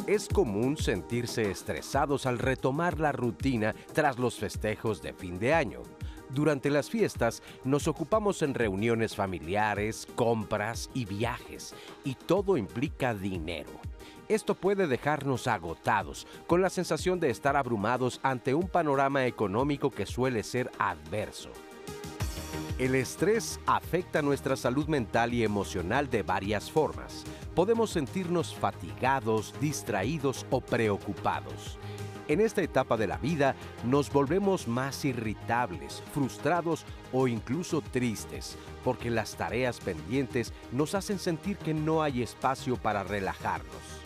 Es común sentirse estresados al retomar la rutina tras los festejos de fin de año. Durante las fiestas nos ocupamos en reuniones familiares, compras y viajes, y todo implica dinero. Esto puede dejarnos agotados, con la sensación de estar abrumados ante un panorama económico que suele ser adverso. El estrés afecta nuestra salud mental y emocional de varias formas. Podemos sentirnos fatigados, distraídos o preocupados. En esta etapa de la vida nos volvemos más irritables, frustrados o incluso tristes, porque las tareas pendientes nos hacen sentir que no hay espacio para relajarnos.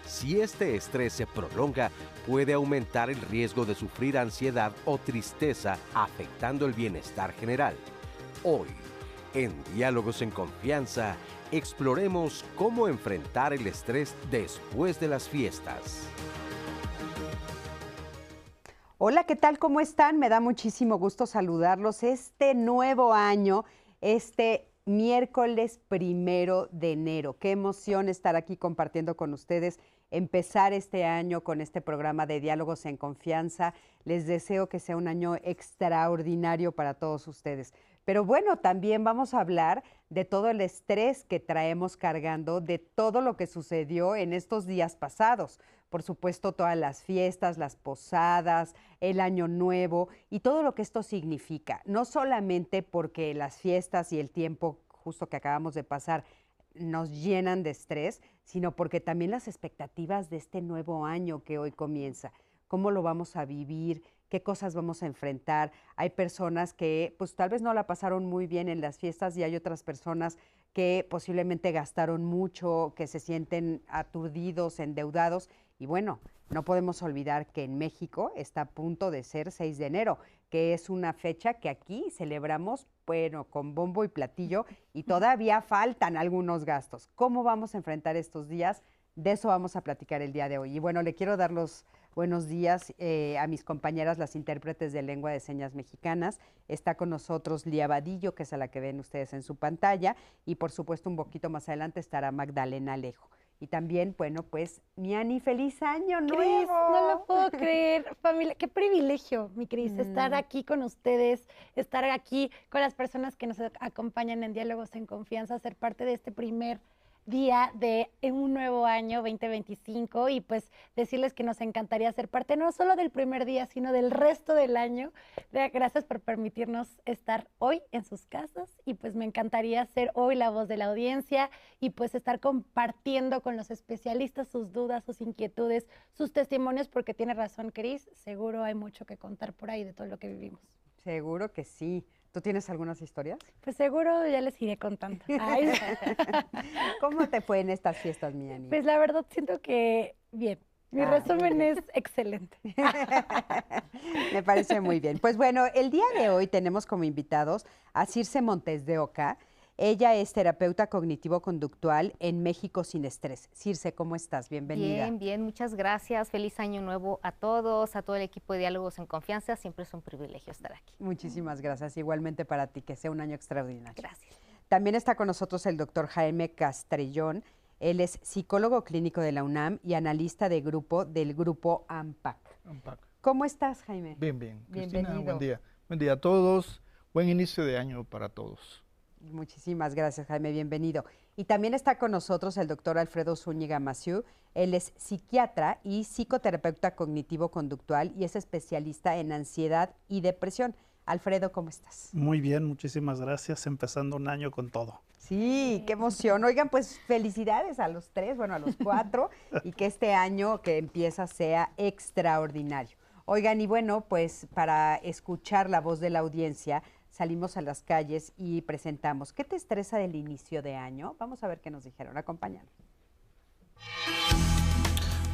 Si este estrés se prolonga, puede aumentar el riesgo de sufrir ansiedad o tristeza, afectando el bienestar general. Hoy, en Diálogos en Confianza, exploremos cómo enfrentar el estrés después de las fiestas. Hola, ¿qué tal? ¿Cómo están? Me da muchísimo gusto saludarlos este nuevo año, este miércoles 1 de enero. Qué emoción estar aquí compartiendo con ustedes, empezar este año con este programa de Diálogos en Confianza. Les deseo que sea un año extraordinario para todos ustedes. Pero bueno, también vamos a hablar de todo el estrés que traemos cargando, de todo lo que sucedió en estos días pasados. Por supuesto, todas las fiestas, las posadas, el Año Nuevo y todo lo que esto significa. No solamente porque las fiestas y el tiempo justo que acabamos de pasar nos llenan de estrés, sino porque también las expectativas de este nuevo año que hoy comienza. ¿Cómo lo vamos a vivir? ¿Qué cosas vamos a enfrentar? Hay personas que pues tal vez no la pasaron muy bien en las fiestas y hay otras personas que posiblemente gastaron mucho, que se sienten aturdidos, endeudados. Y bueno, no podemos olvidar que en México está a punto de ser 6 de enero, que es una fecha que aquí celebramos, bueno, con bombo y platillo, y todavía faltan algunos gastos. ¿Cómo vamos a enfrentar estos días? De eso vamos a platicar el día de hoy. Y bueno, le quiero dar los buenos días a mis compañeras, las intérpretes de lengua de señas mexicanas. Está con nosotros Lía Vadillo, que es a la que ven ustedes en su pantalla, y por supuesto un poquito más adelante estará Magdalena Alejo. Y también, bueno, pues, mi Ani, ¡feliz año nuevo! Cris, no lo puedo creer, familia, qué privilegio, mi Cris, estar aquí con ustedes, estar aquí con las personas que nos acompañan en Diálogos en Confianza, ser parte de este primer día de un nuevo año 2025 y pues decirles que nos encantaría ser parte no solo del primer día, sino del resto del año. Gracias por permitirnos estar hoy en sus casas y pues me encantaría ser hoy la voz de la audiencia y pues estar compartiendo con los especialistas sus dudas, sus inquietudes, sus testimonios, porque tiene razón Cris, seguro hay mucho que contar por ahí de todo lo que vivimos. Seguro que sí. ¿Tú tienes algunas historias? Pues seguro ya les iré contando. Ay. ¿Cómo te fue en estas fiestas, mi Ani? Pues la verdad siento que bien. Mi resumen es excelente. Me parece muy bien. Pues bueno, el día de hoy tenemos como invitados a Circe Montes de Oca. Ella es terapeuta cognitivo-conductual en México Sin Estrés. Circe, ¿cómo estás? Bienvenida. Bien, bien, muchas gracias. Feliz año nuevo a todos, a todo el equipo de Diálogos en Confianza. Siempre es un privilegio estar aquí. Muchísimas gracias. Igualmente para ti, que sea un año extraordinario. Gracias. También está con nosotros el doctor Jaime Castrellón. Él es psicólogo clínico de la UNAM y analista de grupo del grupo AMPAC. ¿Cómo estás, Jaime? Bien, bien. Bienvenido. Cristina, buen día. Buen día a todos. Buen inicio de año para todos. Muchísimas gracias, Jaime, bienvenido. Y también está con nosotros el doctor Alfredo Zúñiga Massieu. Él es psiquiatra y psicoterapeuta cognitivo-conductual y es especialista en ansiedad y depresión. Alfredo, ¿cómo estás? Muy bien, muchísimas gracias. Empezando un año con todo. Sí, qué emoción. Oigan, pues felicidades a los 3, bueno, a los 4, y que este año que empieza sea extraordinario. Oigan, y bueno, pues para escuchar la voz de la audiencia, salimos a las calles y presentamos. ¿Qué te estresa del inicio de año? Vamos a ver qué nos dijeron. Acompáñanos.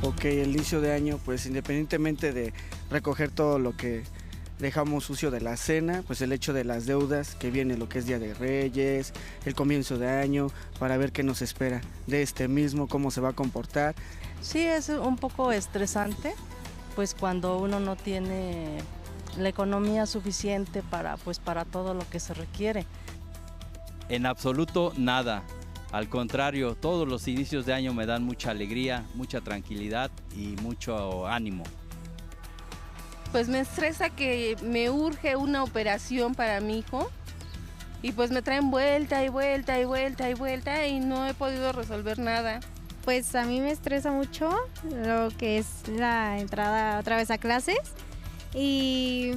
Ok, el inicio de año, pues independientemente de recoger todo lo que dejamos sucio de la cena, pues el hecho de las deudas, que viene lo que es Día de Reyes, el comienzo de año, para ver qué nos espera de este mismo, cómo se va a comportar. Sí, es un poco estresante, pues cuando uno no tiene la economía suficiente para todo lo que se requiere. En absoluto nada. Al contrario, todos los inicios de año me dan mucha alegría, mucha tranquilidad y mucho ánimo. Pues me estresa que me urge una operación para mi hijo y pues me traen vuelta y vuelta y vuelta y vuelta y no he podido resolver nada. Pues a mí me estresa mucho lo que es la entrada otra vez a clases y,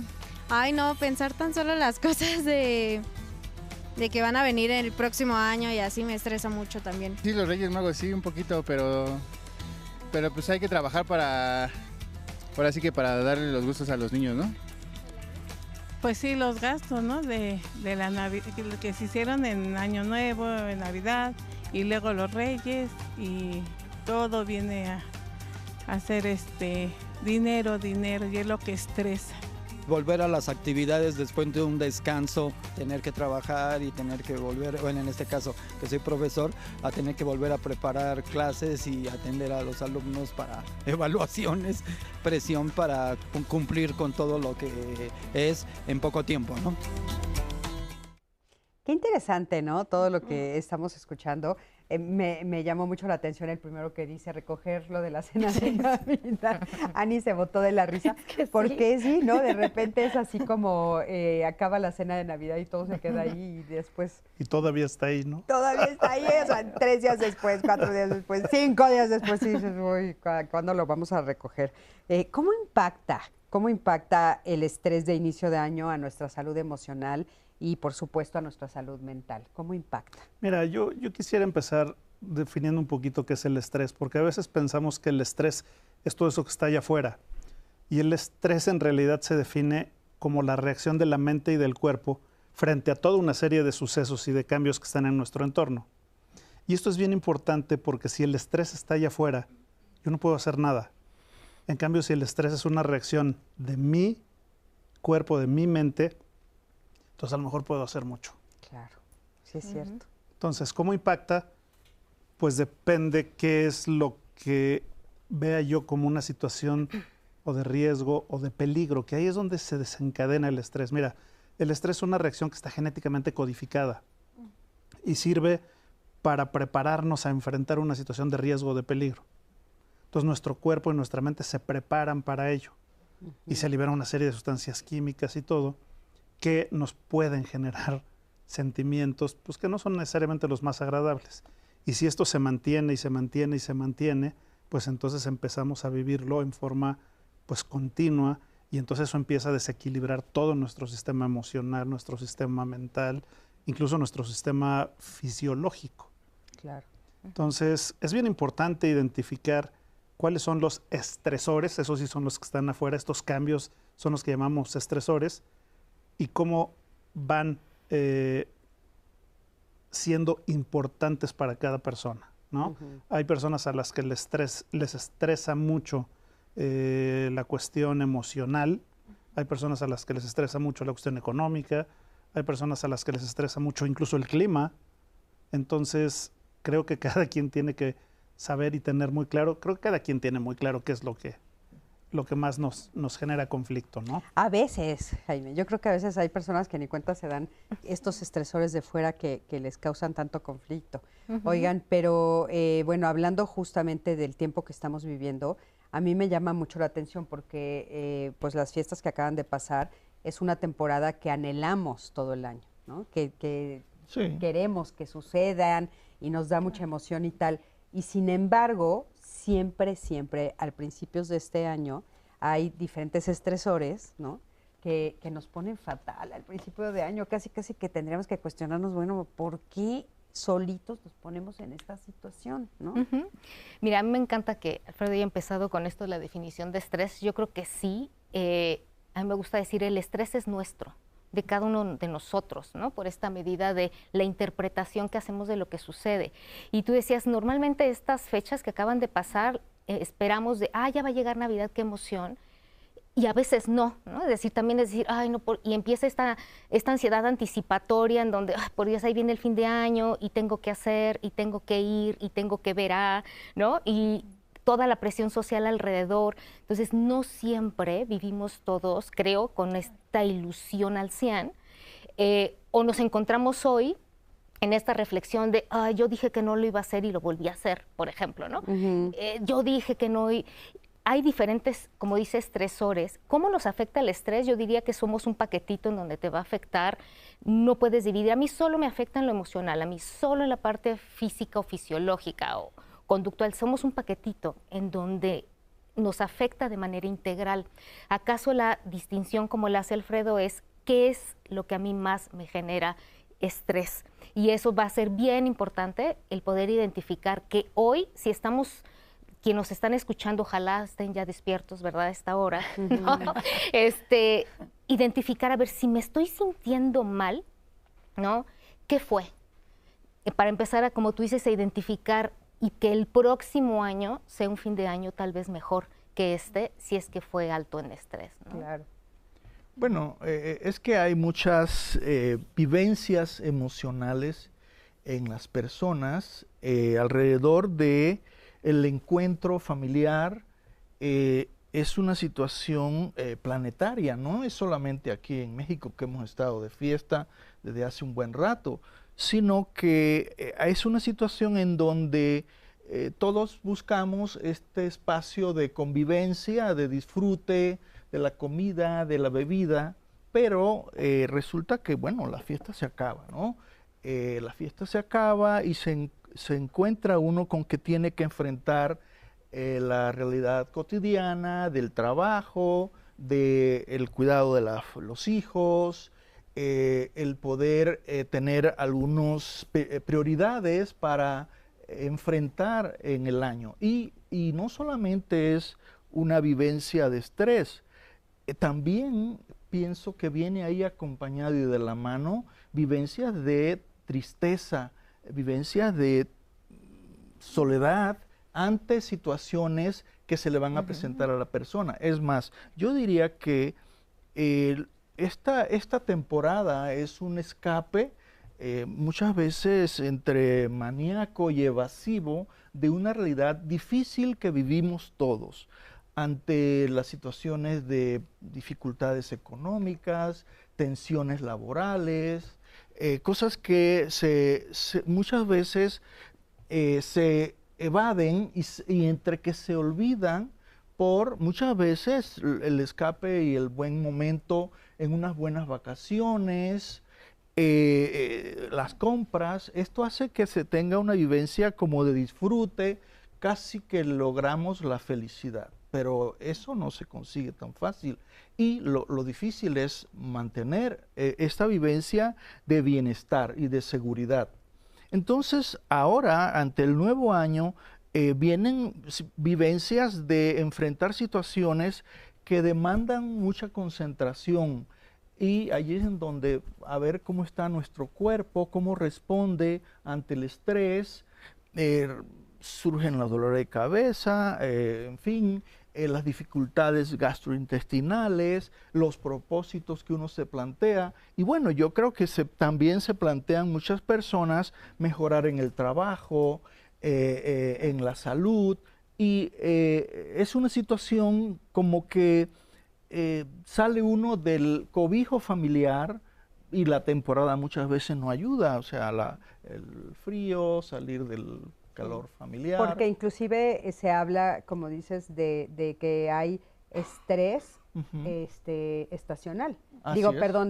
ay no, pensar tan solo las cosas de que van a venir el próximo año y así me estresa mucho también. Sí, los Reyes Magos sí, un poquito, pero pues hay que trabajar ahora sí que para darle los gustos a los niños, ¿no? Pues sí, los gastos, ¿no? De la Navidad, que se hicieron en Año Nuevo, en Navidad, y luego los Reyes, y todo viene a ser dinero, y es lo que estresa. Volver a las actividades después de un descanso, tener que trabajar y tener que volver, bueno, en este caso que soy profesor, a tener que volver a preparar clases y atender a los alumnos para evaluaciones, presión para cumplir con todo lo que es en poco tiempo, ¿no? Qué interesante, ¿no? Todo lo que estamos escuchando. Me llamó mucho la atención el primero que dice recoger lo de la cena de Navidad. Ani se botó de la risa, porque sí, ¿no? De repente es así como acaba la cena de Navidad y todo se queda ahí y después... Y todavía está ahí, ¿no? Todavía está ahí, o sea, 3 días después, 4 días después, 5 días después, y dices, uy, ¿cuándo lo vamos a recoger? ¿Cómo impacta el estrés de inicio de año a nuestra salud emocional y, por supuesto, a nuestra salud mental? ¿Cómo impacta? Mira, yo quisiera empezar definiendo un poquito qué es el estrés, porque a veces pensamos que el estrés es todo eso que está allá afuera. Y el estrés en realidad se define como la reacción de la mente y del cuerpo frente a toda una serie de sucesos y de cambios que están en nuestro entorno. Y esto es bien importante porque si el estrés está allá afuera, yo no puedo hacer nada. En cambio, si el estrés es una reacción de mi cuerpo, de mi mente, entonces a lo mejor puedo hacer mucho. Claro, sí es cierto. Entonces, ¿cómo impacta? Pues depende qué es lo que vea yo como una situación o de riesgo o de peligro, que ahí es donde se desencadena el estrés. Mira, el estrés es una reacción que está genéticamente codificada y sirve para prepararnos a enfrentar una situación de riesgo o de peligro. Entonces, nuestro cuerpo y nuestra mente se preparan para ello y se libera una serie de sustancias químicas y todo que nos pueden generar sentimientos pues, que no son necesariamente los más agradables. Y si esto se mantiene y se mantiene y se mantiene, pues entonces empezamos a vivirlo en forma pues, continua y entonces eso empieza a desequilibrar todo nuestro sistema emocional, nuestro sistema mental, incluso nuestro sistema fisiológico. Claro. Entonces, es bien importante identificar cuáles son los estresores, esos sí son los que están afuera, estos cambios son los que llamamos estresores, y cómo van siendo importantes para cada persona, ¿no? Hay personas a las que les estresa mucho la cuestión emocional, hay personas a las que les estresa mucho la cuestión económica, hay personas a las que les estresa mucho incluso el clima. Entonces, creo que cada quien tiene que saber y tener muy claro, creo que cada quien tiene muy claro qué es lo que más nos genera conflicto, ¿no? A veces, Jaime, yo creo que a veces hay personas que ni cuenta se dan estos estresores de fuera que les causan tanto conflicto. Oigan, pero bueno, hablando justamente del tiempo que estamos viviendo, a mí me llama mucho la atención porque pues las fiestas que acaban de pasar es una temporada que anhelamos todo el año, ¿no? Que sí, queremos que sucedan y nos da mucha emoción y tal. Y sin embargo, siempre, al principios de este año, hay diferentes estresores, ¿no? Que nos ponen fatal al principio de año. Casi que tendríamos que cuestionarnos, bueno, ¿por qué solitos nos ponemos en esta situación, ¿no? Mira, a mí me encanta que Alfredo haya empezado con esto de la definición de estrés. Yo creo que sí. A mí me gusta decir, el estrés es nuestro, de cada uno de nosotros, ¿no? Por esta medida de la interpretación que hacemos de lo que sucede. Y tú decías, normalmente estas fechas que acaban de pasar, esperamos de, ya va a llegar Navidad, qué emoción. Y a veces no, ¿no? Es decir, también es decir, ay, no, y empieza esta ansiedad anticipatoria en donde, por Dios, ahí viene el fin de año y tengo que hacer, y tengo que ir, y tengo que ver ¿no? Y toda la presión social alrededor. Entonces, no siempre vivimos todos, creo, con esta ilusión al 100. O nos encontramos hoy en esta reflexión de, yo dije que no lo iba a hacer y lo volví a hacer, por ejemplo, ¿no? Yo dije que no... Hay diferentes, como dice, estresores. ¿Cómo nos afecta el estrés? Yo diría que somos un paquetito en donde te va a afectar. No puedes dividir. A mí solo me afecta en lo emocional, a mí solo en la parte física o fisiológica o conductual. Somos un paquetito en donde nos afecta de manera integral. ¿Acaso la distinción, como la hace Alfredo, es qué es lo que a mí más me genera estrés? Y eso va a ser bien importante, el poder identificar que hoy, si estamos... Quienes nos están escuchando, ojalá estén ya despiertos, ¿verdad? A esta hora, ¿no? Identificar, a ver, si me estoy sintiendo mal, ¿no? ¿Qué fue? Para empezar, como tú dices, a identificar y que el próximo año sea un fin de año tal vez mejor que si es que fue alto en estrés, ¿no? Claro. Bueno, es que hay muchas vivencias emocionales en las personas alrededor de el encuentro familiar. Es una situación planetaria, no es solamente aquí en México que hemos estado de fiesta desde hace un buen rato, sino que es una situación en donde todos buscamos este espacio de convivencia, de disfrute de la comida, de la bebida, pero resulta que, bueno, la fiesta se acaba, ¿no? La fiesta se acaba y se encuentra uno con que tiene que enfrentar la realidad cotidiana del trabajo, del cuidado de los hijos, el poder tener algunas prioridades para enfrentar en el año. Y no solamente es una vivencia de estrés, también pienso que viene ahí acompañado y de la mano vivencias de tristeza, vivencias de soledad ante situaciones que se le van a presentar a la persona. Es más, yo diría que esta temporada es un escape muchas veces entre maníaco y evasivo de una realidad difícil que vivimos todos ante las situaciones de dificultades económicas, tensiones laborales, cosas que muchas veces se evaden y entre que se olvidan por muchas veces el escape y el buen momento en unas buenas vacaciones, las compras. Esto hace que se tenga una vivencia como de disfrute, casi que logramos la felicidad, pero eso no se consigue tan fácil y lo difícil es mantener esta vivencia de bienestar y de seguridad. Entonces, ahora, ante el nuevo año, vienen vivencias de enfrentar situaciones que demandan mucha concentración y allí es en donde a ver cómo está nuestro cuerpo, cómo responde ante el estrés, surgen los dolores de cabeza, en fin, las dificultades gastrointestinales, los propósitos que uno se plantea. Y bueno, yo creo que también se plantean muchas personas mejorar en el trabajo, en la salud, y es una situación como que sale uno del cobijo familiar y la temporada muchas veces no ayuda, o sea, el frío, salir del calor familiar. Porque inclusive se habla, como dices, de que hay estrés estacional.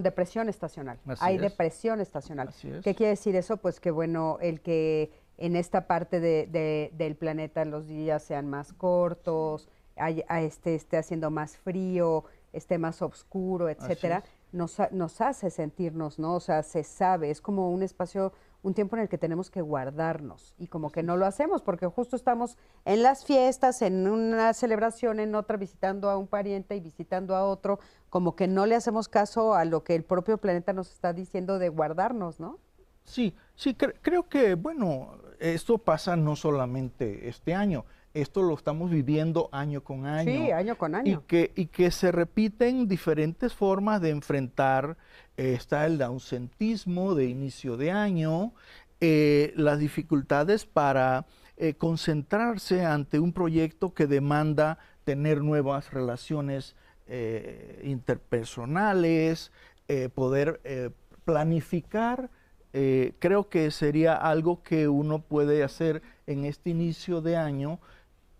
Depresión estacional. Hay depresión estacional. ¿Qué quiere decir eso? Pues que bueno, el que en esta parte del planeta los días sean más cortos, esté haciendo más frío, esté más oscuro, etcétera, nos hace sentirnos, ¿no? O sea, se sabe, es como un espacio, un tiempo en el que tenemos que guardarnos y como que no lo hacemos porque justo estamos en las fiestas, en una celebración, en otra, visitando a un pariente y visitando a otro, como que no le hacemos caso a lo que el propio planeta nos está diciendo de guardarnos, ¿no? Sí, creo que, bueno, esto pasa no solamente este año, esto lo estamos viviendo año con año. Sí, año con año. Y que se repiten diferentes formas de enfrentar, está el ausentismo de inicio de año, las dificultades para concentrarse ante un proyecto que demanda tener nuevas relaciones interpersonales, poder planificar creo que sería algo que uno puede hacer en este inicio de año,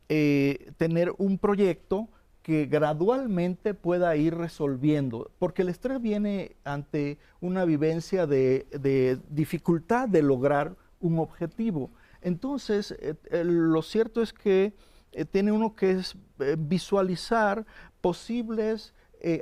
tener un proyecto que gradualmente pueda ir resolviendo, porque el estrés viene ante una vivencia de dificultad de lograr un objetivo. Entonces, lo cierto es que tiene uno que visualizar posibles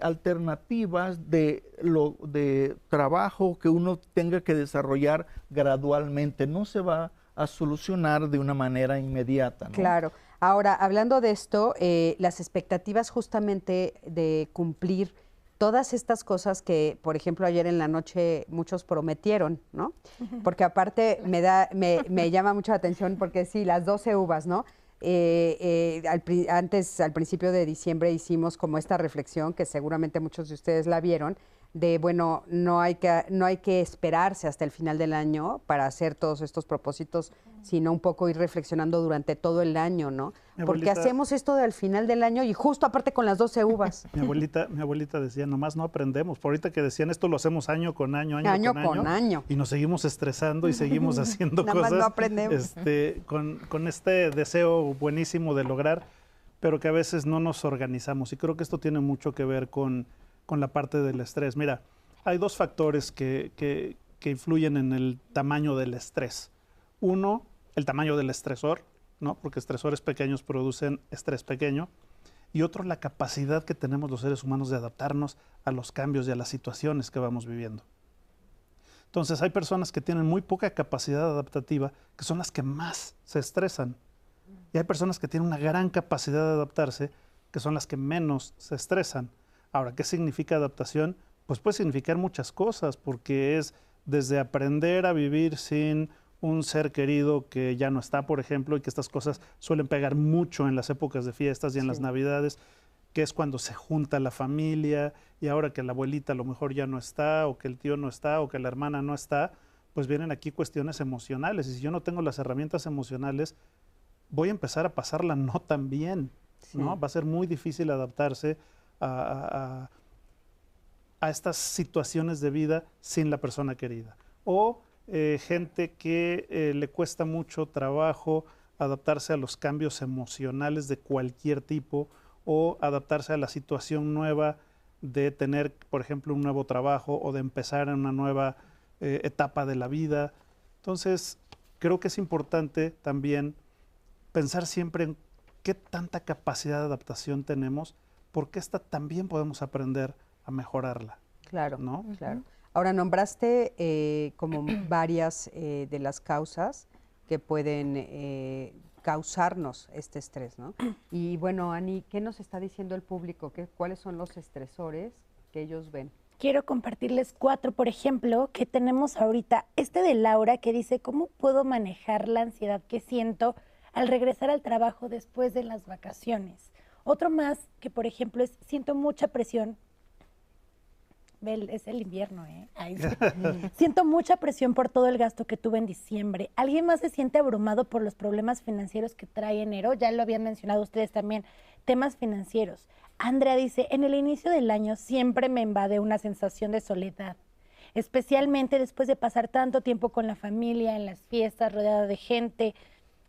alternativas de trabajo que uno tenga que desarrollar gradualmente. No se va a solucionar de una manera inmediata, ¿no? Claro. Ahora, hablando de esto, las expectativas justamente de cumplir todas estas cosas que, por ejemplo, ayer en la noche muchos prometieron, ¿no? Porque aparte me llama mucho la atención porque sí, las 12 uvas, ¿no? Al principio de diciembre hicimos como esta reflexión, que seguramente muchos de ustedes la vieron, de, bueno, no hay que esperarse hasta el final del año para hacer todos estos propósitos, sino un poco ir reflexionando durante todo el año, ¿no? Porque hacemos esto al final del año y justo aparte con las 12 uvas. Mi abuelita decía, nomás no aprendemos. Por ahorita que decían, esto lo hacemos año con año, y nos seguimos estresando y seguimos haciendo Nada cosas más no aprendemos. con este deseo buenísimo de lograr, pero que a veces no nos organizamos. Y creo que esto tiene mucho que ver con la parte del estrés. Mira, hay dos factores que influyen en el tamaño del estrés. Uno, el tamaño del estresor, ¿no? Porque estresores pequeños producen estrés pequeño. Y otro, la capacidad que tenemos los seres humanos de adaptarnos a los cambios y a las situaciones que vamos viviendo. Entonces, hay personas que tienen muy poca capacidad adaptativa, que son las que más se estresan. Y hay personas que tienen una gran capacidad de adaptarse, que son las que menos se estresan. Ahora, ¿qué significa adaptación? Pues puede significar muchas cosas, porque es desde aprender a vivir sin un ser querido que ya no está, por ejemplo, y que estas cosas suelen pegar mucho en las épocas de fiestas y en las Navidades, que es cuando se junta la familia, y ahora que la abuelita a lo mejor ya no está, o que el tío no está, o que la hermana no está, pues vienen aquí cuestiones emocionales. Y si yo no tengo las herramientas emocionales, voy a empezar a pasarla no tan bien, ¿no? Va a ser muy difícil adaptarse a estas situaciones de vida sin la persona querida. O gente que le cuesta mucho trabajo adaptarse a los cambios emocionales de cualquier tipo, o adaptarse a la situación nueva de tener, por ejemplo, un nuevo trabajo o de empezar en una nueva etapa de la vida. Entonces, creo que es importante también pensar siempre en qué tanta capacidad de adaptación tenemos, porque esta también podemos aprender a mejorarla. Claro, ¿no? Claro. Ahora, nombraste como varias de las causas que pueden causarnos este estrés, ¿no? Y bueno, Ani, ¿qué nos está diciendo el público? ¿Cuáles son los estresores que ellos ven? Quiero compartirles 4, por ejemplo, que tenemos ahorita. Este de Laura, que dice, ¿cómo puedo manejar la ansiedad que siento al regresar al trabajo después de las vacaciones? Otro más, que por ejemplo es, siento mucha presión. Es el invierno, ¿eh? Ay, sí. Siento mucha presión por todo el gasto que tuve en diciembre. ¿Alguien más se siente abrumado por los problemas financieros que trae enero? Ya lo habían mencionado ustedes también, temas financieros. Andrea dice, en el inicio del año siempre me invade una sensación de soledad, especialmente después de pasar tanto tiempo con la familia, en las fiestas, rodeada de gente.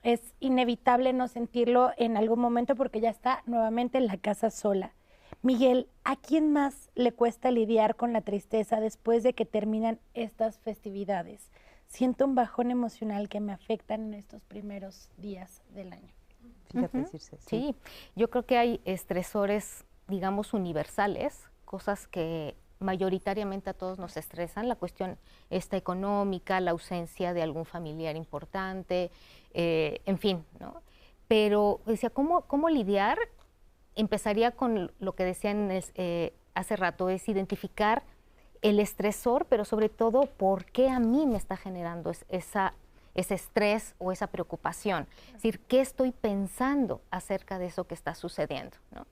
Es inevitable no sentirlo en algún momento porque ya está nuevamente en la casa sola. Miguel, ¿a quién más le cuesta lidiar con la tristeza después de que terminan estas festividades? Siento un bajón emocional que me afectan en estos primeros días del año. Fíjate, Sí, yo creo que hay estresores, digamos, universales, cosas que mayoritariamente a todos nos estresan, la cuestión esta económica, la ausencia de algún familiar importante, en fin, ¿no? Pero decía, ¿cómo lidiar? Empezaría con lo que decían hace rato, es identificar el estresor, pero sobre todo por qué a mí me está generando ese estrés o esa preocupación. Es decir, ¿qué estoy pensando acerca de eso que está sucediendo, ¿no?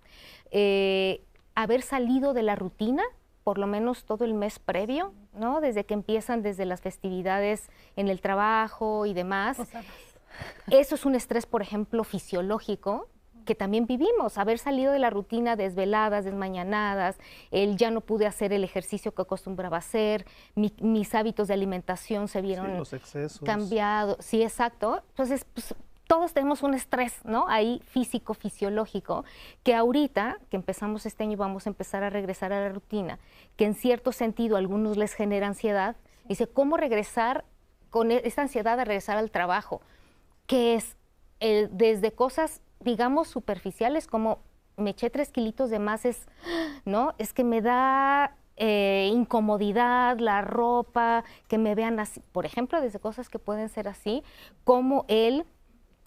Haber salido de la rutina, por lo menos todo el mes previo, ¿no? Desde que empiezan, desde las festividades en el trabajo y demás. Eso es un estrés, por ejemplo, fisiológico, que también vivimos, haber salido de la rutina, desveladas, desmañanadas, el ya no pude hacer el ejercicio que acostumbraba a hacer, mis hábitos de alimentación se vieron los excesos. cambiados. Sí, exacto. Entonces, pues, todos tenemos un estrés, ¿no? Ahí físico, fisiológico, que ahorita, que empezamos este año, vamos a empezar a regresar a la rutina, que en cierto sentido a algunos les genera ansiedad. Dice, ¿cómo regresar con esta ansiedad a regresar al trabajo? Que es desde cosas, digamos, superficiales, como me eché 3 kilitos de más, ¿no? Es que me da incomodidad, la ropa, que me vean así. Por ejemplo, desde cosas que pueden ser así, como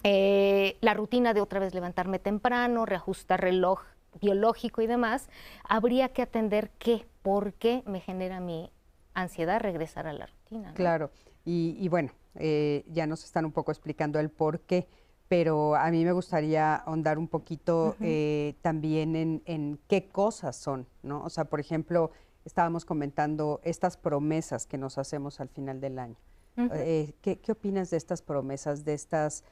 la rutina de otra vez levantarme temprano, reajustar reloj biológico y demás, habría que atender por qué me genera mi ansiedad regresar a la rutina, ¿no? Claro, y bueno, ya nos están un poco explicando el por qué, pero a mí me gustaría ahondar un poquito también en qué cosas son, ¿no? O sea, por ejemplo, estábamos comentando estas promesas que nos hacemos al final del año. ¿Qué opinas de estas promesas, de estas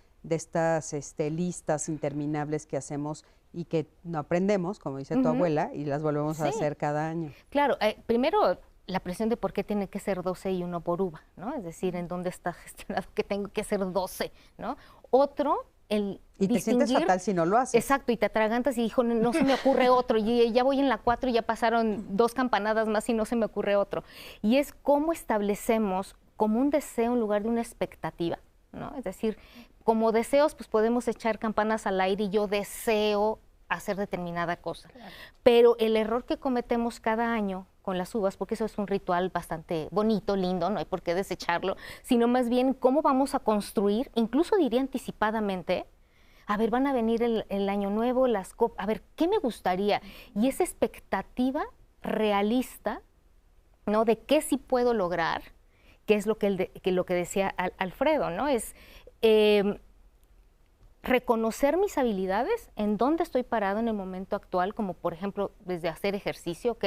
listas interminables que hacemos y que no aprendemos, como dice tu abuela, y las volvemos a hacer cada año? Claro, primero la presión de por qué tiene que ser 12 y 1 por uva, ¿no? Es decir, en dónde está gestionado que tengo que ser 12, ¿no? Otro, y te sientes fatal si no lo haces. Exacto, y te atragantas y dijo, no se me ocurre otro, y ya voy en la 4 y ya pasaron 2 campanadas más y no se me ocurre otro. Y es cómo establecemos como un deseo en lugar de una expectativa, ¿no? Es decir, como deseos, pues podemos echar campanas al aire y yo deseo hacer determinada cosa. Claro. Pero el error que cometemos cada año con las uvas, porque eso es un ritual bastante bonito, lindo, no hay por qué desecharlo, sino más bien cómo vamos a construir, incluso diría anticipadamente, a ver, van a venir el año nuevo, las copas, a ver, ¿qué me gustaría? Y esa expectativa realista, ¿no? De qué sí puedo lograr, que es lo que decía Alfredo, ¿no? Es reconocer mis habilidades, en dónde estoy parado en el momento actual, como por ejemplo desde hacer ejercicio, ¿ok?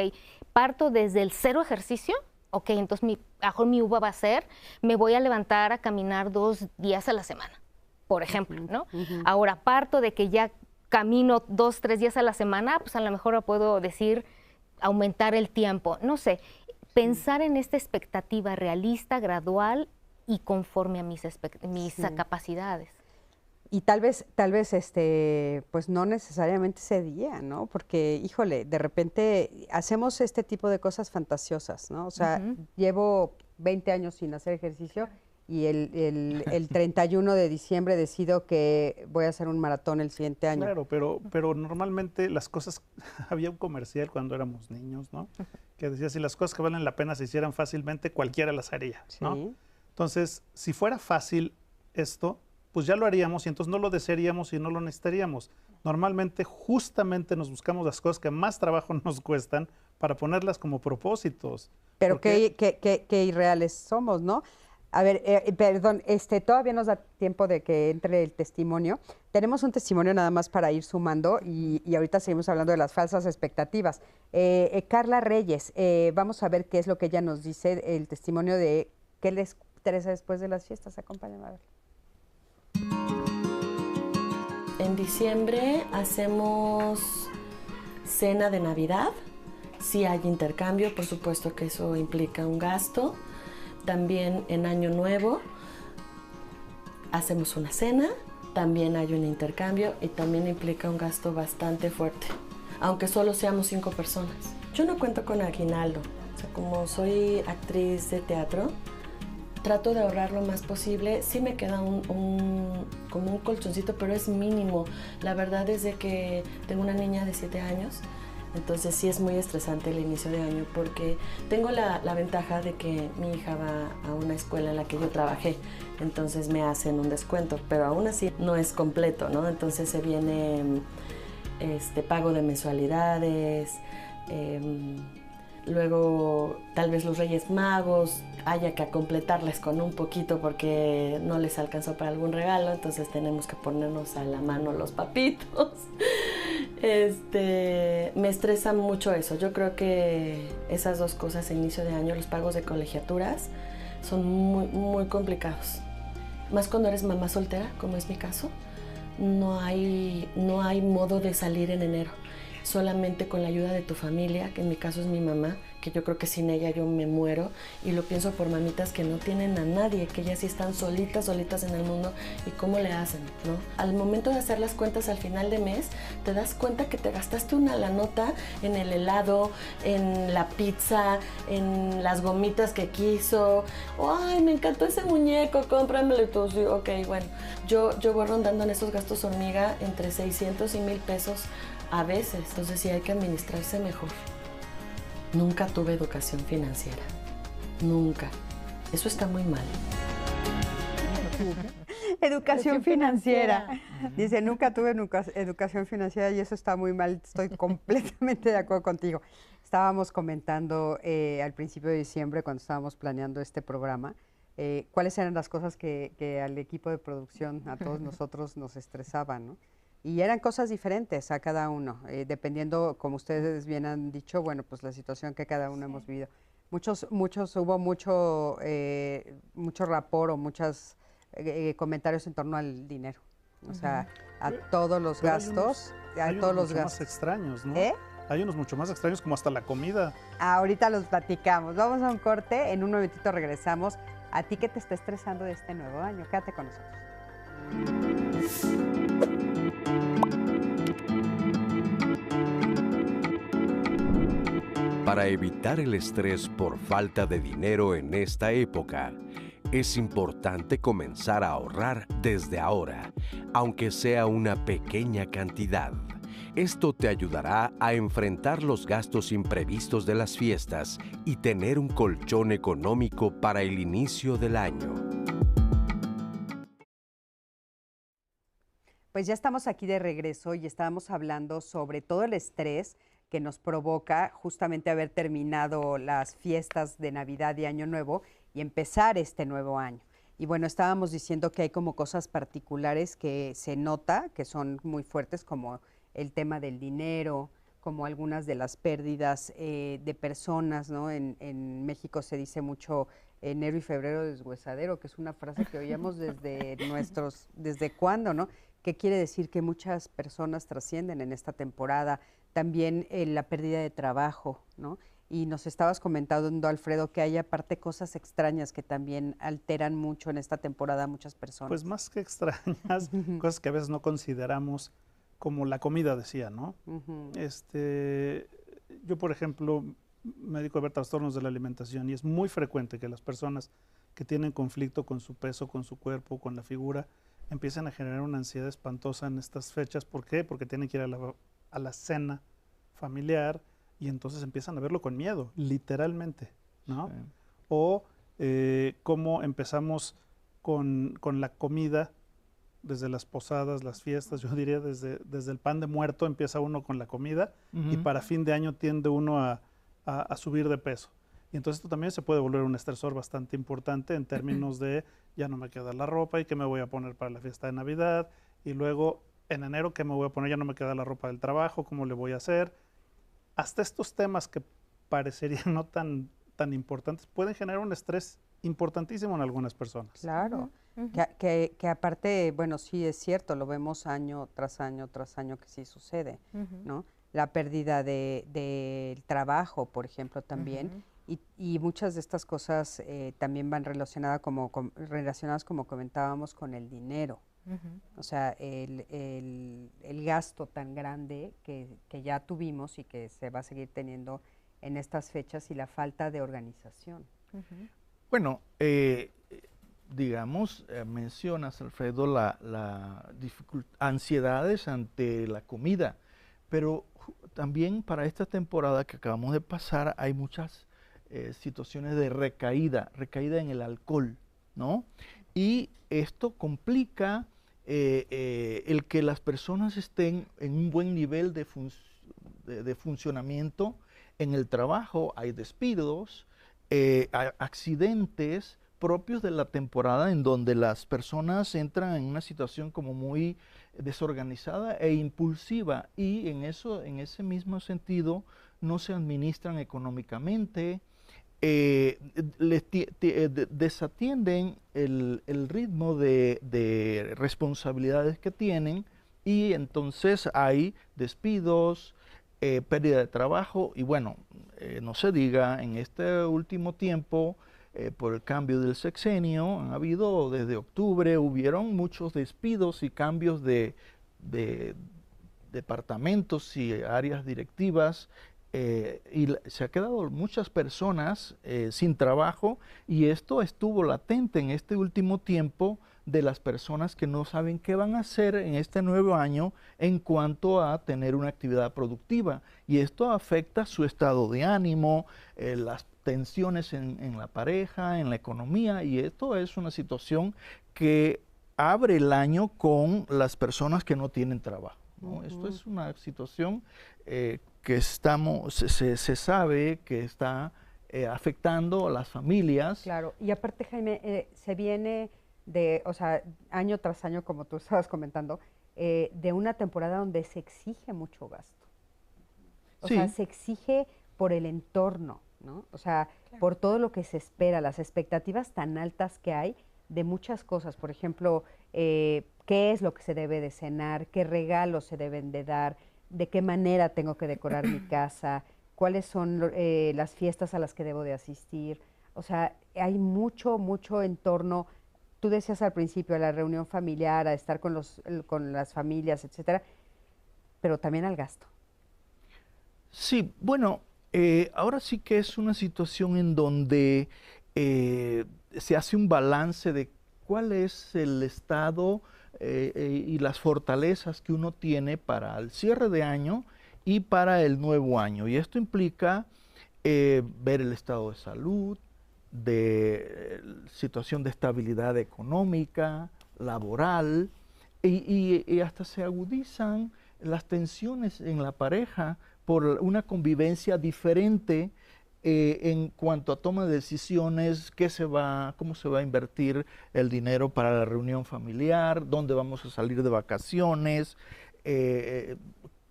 Parto desde el 0 ejercicio, ¿ok? Entonces mi uva va a ser, me voy a levantar a caminar 2 días a la semana, por ejemplo, ¿no? Ahora parto de que ya camino 2, 3 días a la semana, pues a lo mejor puedo decir aumentar el tiempo, no sé, pensar en esta expectativa realista, gradual y conforme a mis capacidades. Y tal vez, pues no necesariamente ese día, ¿no? Porque, híjole, de repente hacemos este tipo de cosas fantasiosas, ¿no? O sea, llevo 20 años sin hacer ejercicio y el 31 de diciembre decido que voy a hacer un maratón el siguiente año. Claro, pero normalmente las cosas, había un comercial cuando éramos niños, ¿no? Que decía, si las cosas que valen la pena se hicieran fácilmente, cualquiera las haría, ¿no? Sí. Entonces, si fuera fácil esto, pues ya lo haríamos y entonces no lo desearíamos y no lo necesitaríamos. Normalmente, justamente nos buscamos las cosas que más trabajo nos cuestan para ponerlas como propósitos. Pero qué irreales somos, ¿no? A ver, perdón, todavía nos da tiempo de que entre el testimonio. Tenemos un testimonio nada más para ir sumando y ahorita seguimos hablando de las falsas expectativas. Carla Reyes, vamos a ver qué es lo que ella nos dice, el testimonio de qué les interesa después de las fiestas. Acompáñame a ver. En diciembre hacemos cena de Navidad. Sí hay intercambio, por supuesto que eso implica un gasto. También en Año Nuevo hacemos una cena, también hay un intercambio y también implica un gasto bastante fuerte, aunque solo seamos 5 personas. Yo no cuento con aguinaldo, o sea, como soy actriz de teatro, trato de ahorrar lo más posible. Sí me queda como un colchoncito, pero es mínimo. La verdad es de que tengo una niña de 7 años, entonces sí es muy estresante el inicio de año porque tengo la ventaja de que mi hija va a una escuela en la que yo trabajé, entonces me hacen un descuento, pero aún así no es completo, ¿no? Entonces se viene pago de mensualidades, luego tal vez los Reyes Magos haya que completarles con un poquito porque no les alcanzó para algún regalo, entonces tenemos que ponernos a la mano los papitos. Me estresa mucho eso. Yo creo que esas dos cosas a inicio de año, los pagos de colegiaturas, son muy, muy complicados. Más cuando eres mamá soltera, como es mi caso, no hay modo de salir en enero. Solamente con la ayuda de tu familia, que en mi caso es mi mamá, que yo creo que sin ella yo me muero, y lo pienso por mamitas que no tienen a nadie, que ellas sí están solitas en el mundo, y cómo le hacen, ¿no? Al momento de hacer las cuentas al final de mes, te das cuenta que te gastaste una lanota en el helado, en la pizza, en las gomitas que quiso, o ay, me encantó ese muñeco, cómpramelo, y tú, sí, ok, bueno, yo voy rondando en esos gastos hormiga entre 600 y 1,000 pesos a veces, entonces sí hay que administrarse mejor. Nunca tuve educación financiera, nunca. Eso está muy mal. Educación financiera. Dice, nunca tuve educación financiera y eso está muy mal. Estoy completamente de acuerdo contigo. Estábamos comentando al principio de diciembre, cuando estábamos planeando este programa, cuáles eran las cosas que al equipo de producción, a todos nosotros, nos estresaban, ¿no? Y eran cosas diferentes a cada uno, dependiendo, como ustedes bien han dicho, bueno, pues la situación que cada uno hemos vivido. Hubo mucho rapport o muchos comentarios en torno al dinero. O sea, a todos los gastos, hay unos mucho más extraños, ¿no? Hay unos mucho más extraños, como hasta la comida. Ahorita los platicamos. Vamos a un corte, en un momentito regresamos. A ti que te está estresando de este nuevo año, quédate con nosotros. Para evitar el estrés por falta de dinero en esta época, es importante comenzar a ahorrar desde ahora, aunque sea una pequeña cantidad. Esto te ayudará a enfrentar los gastos imprevistos de las fiestas y tener un colchón económico para el inicio del año. Pues ya estamos aquí de regreso y estábamos hablando sobre todo el estrés que nos provoca justamente haber terminado las fiestas de Navidad y Año Nuevo y empezar este nuevo año. Y bueno, estábamos diciendo que hay como cosas particulares que se nota, que son muy fuertes, como el tema del dinero, como algunas de las pérdidas de personas, ¿no? En México se dice mucho enero y febrero deshuesadero, que es una frase que oíamos ¿desde cuándo, no? ¿Qué quiere decir? Que muchas personas trascienden en esta temporada. También la pérdida de trabajo, ¿no? Y nos estabas comentando, Alfredo, que hay aparte cosas extrañas que también alteran mucho en esta temporada a muchas personas. Pues más que extrañas, cosas que a veces no consideramos, como la comida, decía, ¿no? Yo, por ejemplo, me dedico a ver trastornos de la alimentación y es muy frecuente que las personas que tienen conflicto con su peso, con su cuerpo, con la figura, empiezan a generar una ansiedad espantosa en estas fechas. ¿Por qué? Porque tienen que ir a la cena familiar y entonces empiezan a verlo con miedo, literalmente, ¿no? Sí. O cómo empezamos con la comida, desde las posadas, las fiestas, yo diría desde el pan de muerto empieza uno con la comida y para fin de año tiende uno a subir de peso. Y entonces esto también se puede volver un estresor bastante importante en términos de ya no me queda la ropa y qué me voy a poner para la fiesta de Navidad, y luego en enero qué me voy a poner, ya no me queda la ropa del trabajo, cómo le voy a hacer. Hasta estos temas que parecerían no tan importantes pueden generar un estrés importantísimo en algunas personas. Claro, que aparte, bueno, sí es cierto, lo vemos año tras año que sí sucede, ¿no? La pérdida del trabajo, por ejemplo, también. Y muchas de estas cosas también van relacionadas, como comentábamos, con el dinero. O sea, el gasto tan grande que ya tuvimos y que se va a seguir teniendo en estas fechas y la falta de organización. Bueno, digamos, mencionas, Alfredo, la ansiedades ante la comida, pero también para esta temporada que acabamos de pasar hay muchas situaciones de recaída en el alcohol, ¿no? Y esto complica el que las personas estén en un buen nivel de funcionamiento en el trabajo. Hay despidos, hay accidentes propios de la temporada en donde las personas entran en una situación como muy desorganizada e impulsiva, y en ese mismo sentido no se administran económicamente, desatienden el ritmo de responsabilidades que tienen y entonces hay despidos, pérdida de trabajo y bueno, no se diga, en este último tiempo, por el cambio del sexenio, han habido desde octubre, hubieron muchos despidos y cambios de departamentos y áreas directivas y se ha quedado muchas personas sin trabajo y esto estuvo latente en este último tiempo de las personas que no saben qué van a hacer en este nuevo año en cuanto a tener una actividad productiva y esto afecta su estado de ánimo, las tensiones en la pareja, en la economía y esto es una situación que abre el año con las personas que no tienen trabajo, ¿no? Esto es una situación que se sabe que está afectando a las familias. Claro, y aparte, Jaime, se viene de, o sea, año tras año, como tú estabas comentando, de una temporada donde se exige mucho gasto. O sea, se exige por el entorno, ¿no? O sea, por todo lo que se espera, las expectativas tan altas que hay de muchas cosas. Por ejemplo, qué es lo que se debe de cenar, qué regalos se deben de dar, de qué manera tengo que decorar mi casa, cuáles son las fiestas a las que debo de asistir. O sea, hay mucho entorno. Tú decías al principio, a la reunión familiar, a estar con las familias, etcétera, pero también al gasto. Sí, bueno, ahora sí que es una situación en donde se hace un balance de cuál es el estado y las fortalezas que uno tiene para el cierre de año y para el nuevo año. Y esto implica ver el estado de salud, de situación de estabilidad económica, laboral, y hasta se agudizan las tensiones en la pareja por una convivencia diferente en cuanto a toma de decisiones, cómo se va a invertir el dinero para la reunión familiar, dónde vamos a salir de vacaciones, qué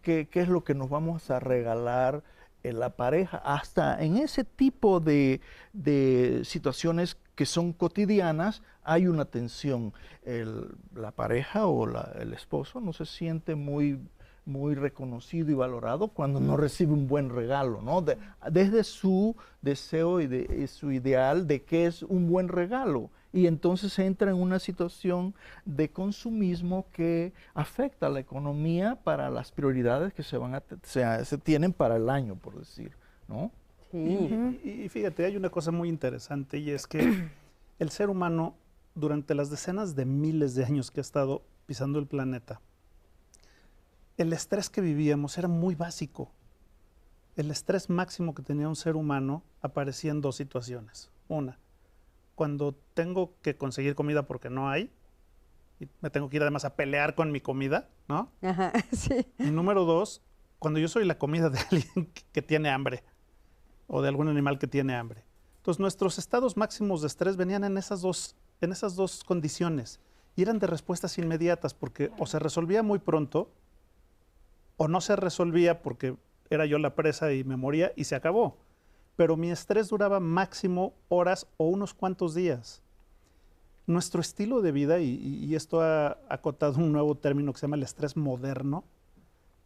es lo que nos vamos a regalar la pareja, hasta en ese tipo de situaciones que son cotidianas hay una tensión. La pareja o el esposo no se siente muy reconocido y valorado cuando no recibe un buen regalo, ¿no? Desde su deseo y su ideal de qué es un buen regalo. Y entonces entra en una situación de consumismo que afecta a la economía para las prioridades que se tienen para el año, por decir, ¿no? Sí. Y fíjate, hay una cosa muy interesante y es que el ser humano, durante las decenas de miles de años que ha estado pisando el planeta, el estrés que vivíamos era muy básico. El estrés máximo que tenía un ser humano aparecía en dos situaciones. Una, cuando tengo que conseguir comida porque no hay, y me tengo que ir además a pelear con mi comida, ¿no? Ajá, sí. Y número dos, cuando yo soy la comida de alguien que tiene hambre o de algún animal que tiene hambre. Entonces nuestros estados máximos de estrés venían en esas dos condiciones y eran de respuestas inmediatas porque o se resolvía muy pronto o no se resolvía porque era yo la presa y me moría y se acabó. Pero mi estrés duraba máximo horas o unos cuantos días. Nuestro estilo de vida, y esto ha acotado un nuevo término que se llama el estrés moderno,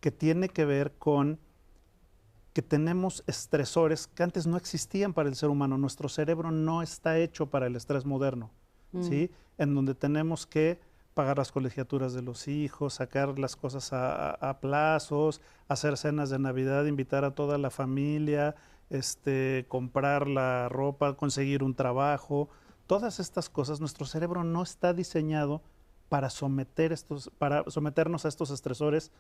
que tiene que ver con que tenemos estresores que antes no existían para el ser humano. Nuestro cerebro no está hecho para el estrés moderno, ¿sí? En donde tenemos que pagar las colegiaturas de los hijos, sacar las cosas a plazos, hacer cenas de Navidad, invitar a toda la familia, comprar la ropa, conseguir un trabajo. Todas estas cosas, nuestro cerebro no está diseñado para someternos a estos estresores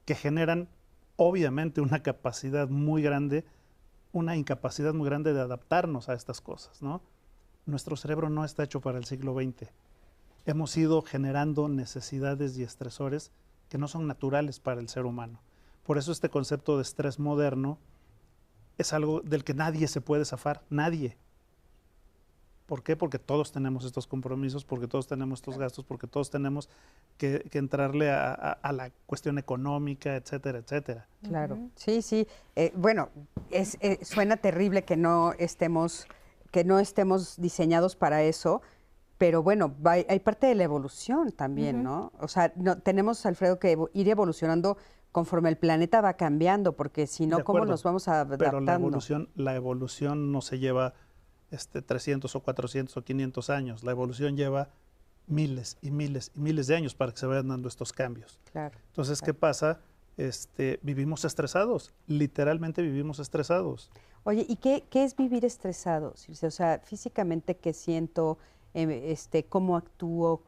que generan obviamente una incapacidad muy grande de adaptarnos a estas cosas, ¿no? Nuestro cerebro no está hecho para el siglo XX. Hemos ido generando necesidades y estresores que no son naturales para el ser humano. Por eso este concepto de estrés moderno es algo del que nadie se puede zafar, nadie. ¿Por qué? Porque todos tenemos estos compromisos, porque todos tenemos estos gastos, porque todos tenemos que entrarle a la cuestión económica, etcétera, etcétera. Claro, sí, sí. Bueno, suena terrible que no estemos diseñados para eso, pero bueno, hay parte de la evolución también, ¿no? O sea, tenemos, Alfredo, que ir evolucionando conforme el planeta va cambiando, porque si no, ¿cómo nos vamos adaptando? Pero la evolución no se lleva 300 o 400 o 500 años. La evolución lleva miles y miles y miles de años para que se vayan dando estos cambios. Claro. Entonces, ¿qué pasa? Vivimos estresados, literalmente vivimos estresados. Oye, ¿y qué es vivir estresado, Circe? O sea, físicamente, ¿qué siento? ¿Cómo actúo?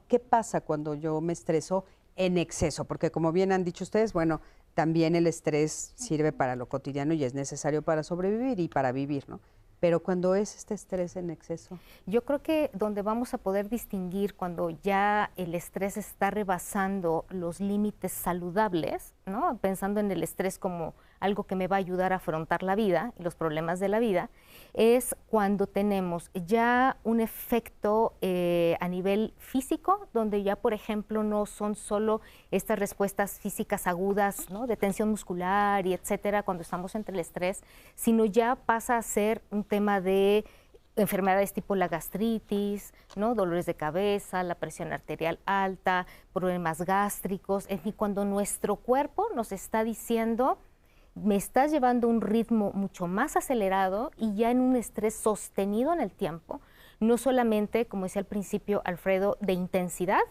¿Qué pasa cuando yo me estreso en exceso? Porque como bien han dicho ustedes, bueno, también el estrés sirve para lo cotidiano y es necesario para sobrevivir y para vivir, ¿no? Pero cuando es este estrés en exceso. Yo creo que donde vamos a poder distinguir cuando ya el estrés está rebasando los límites saludables, ¿no? Pensando en el estrés como algo que me va a ayudar a afrontar la vida y los problemas de la vida, es cuando tenemos ya un efecto a nivel físico, donde ya, por ejemplo, no son solo estas respuestas físicas agudas, ¿no? De tensión muscular y etcétera, cuando estamos entre el estrés, sino ya pasa a ser un tema de enfermedades tipo la gastritis, ¿no? Dolores de cabeza, la presión arterial alta, problemas gástricos, en fin, cuando nuestro cuerpo nos está diciendo: me estás llevando a un ritmo mucho más acelerado y ya en un estrés sostenido en el tiempo, no solamente, como decía al principio Alfredo, de intensidad,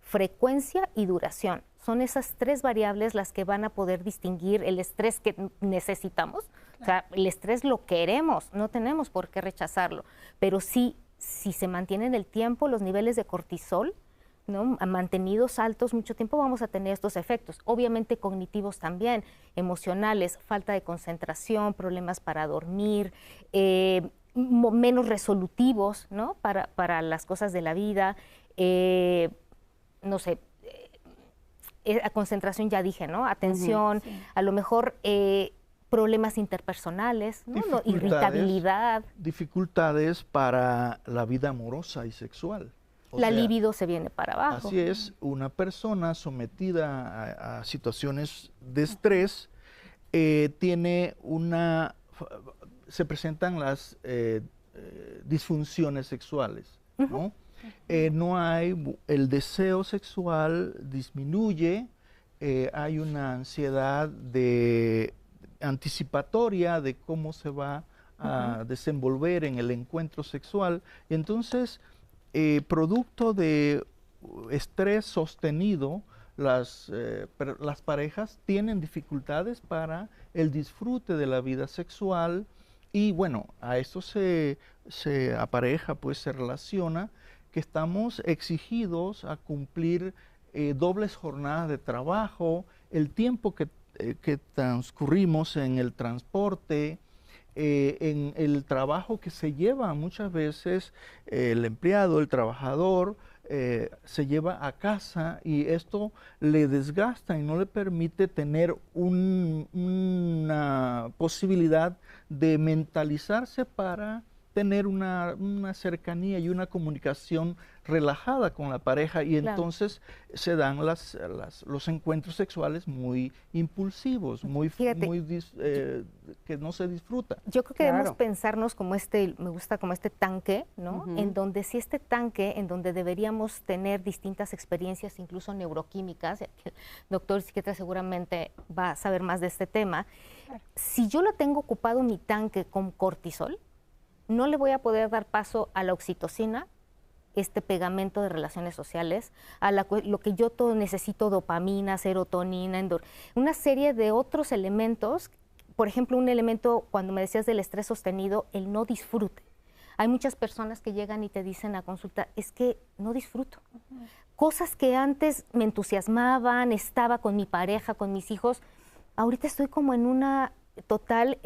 frecuencia y duración. Son esas tres variables las que van a poder distinguir el estrés que necesitamos. O sea, el estrés lo queremos, no tenemos por qué rechazarlo, pero sí, si se mantiene en el tiempo los niveles de cortisol, ¿no? Mantenidos altos mucho tiempo, vamos a tener estos efectos. Obviamente cognitivos también, emocionales, falta de concentración, problemas para dormir, menos resolutivos, ¿no? para las cosas de la vida, no sé, a concentración ya dije, ¿no? Atención, sí. A lo mejor problemas interpersonales, ¿no? Irritabilidad. Dificultades para la vida amorosa y sexual. La libido se viene para abajo. Así es, una persona sometida a situaciones de estrés se presentan las disfunciones sexuales, ¿no? No hay, el deseo sexual disminuye, hay una ansiedad anticipatoria de cómo se va a desenvolver en el encuentro sexual, entonces producto de estrés sostenido, las parejas tienen dificultades para el disfrute de la vida sexual y bueno, a esto se apareja, pues se relaciona que estamos exigidos a cumplir dobles jornadas de trabajo, el tiempo que transcurrimos en el transporte, en el trabajo que se lleva muchas veces el empleado, el trabajador, se lleva a casa y esto le desgasta y no le permite tener una posibilidad de mentalizarse para tener una cercanía y una comunicación relajada con la pareja y claro. Entonces se dan los encuentros sexuales muy impulsivos, que no se disfruta. Yo creo que debemos pensarnos como me gusta como este tanque, ¿no? En donde si este tanque, en donde deberíamos tener distintas experiencias, incluso neuroquímicas, el doctor psiquiatra seguramente va a saber más de este tema, si yo lo tengo ocupado mi tanque con cortisol, no le voy a poder dar paso a la oxitocina, este pegamento de relaciones sociales, a lo que yo todo necesito, dopamina, serotonina, una serie de otros elementos. Por ejemplo, un elemento, cuando me decías del estrés sostenido, el no disfrute. Hay muchas personas que llegan y te dicen a consulta, es que no disfruto. Cosas que antes me entusiasmaban, estaba con mi pareja, con mis hijos, ahorita estoy como en una total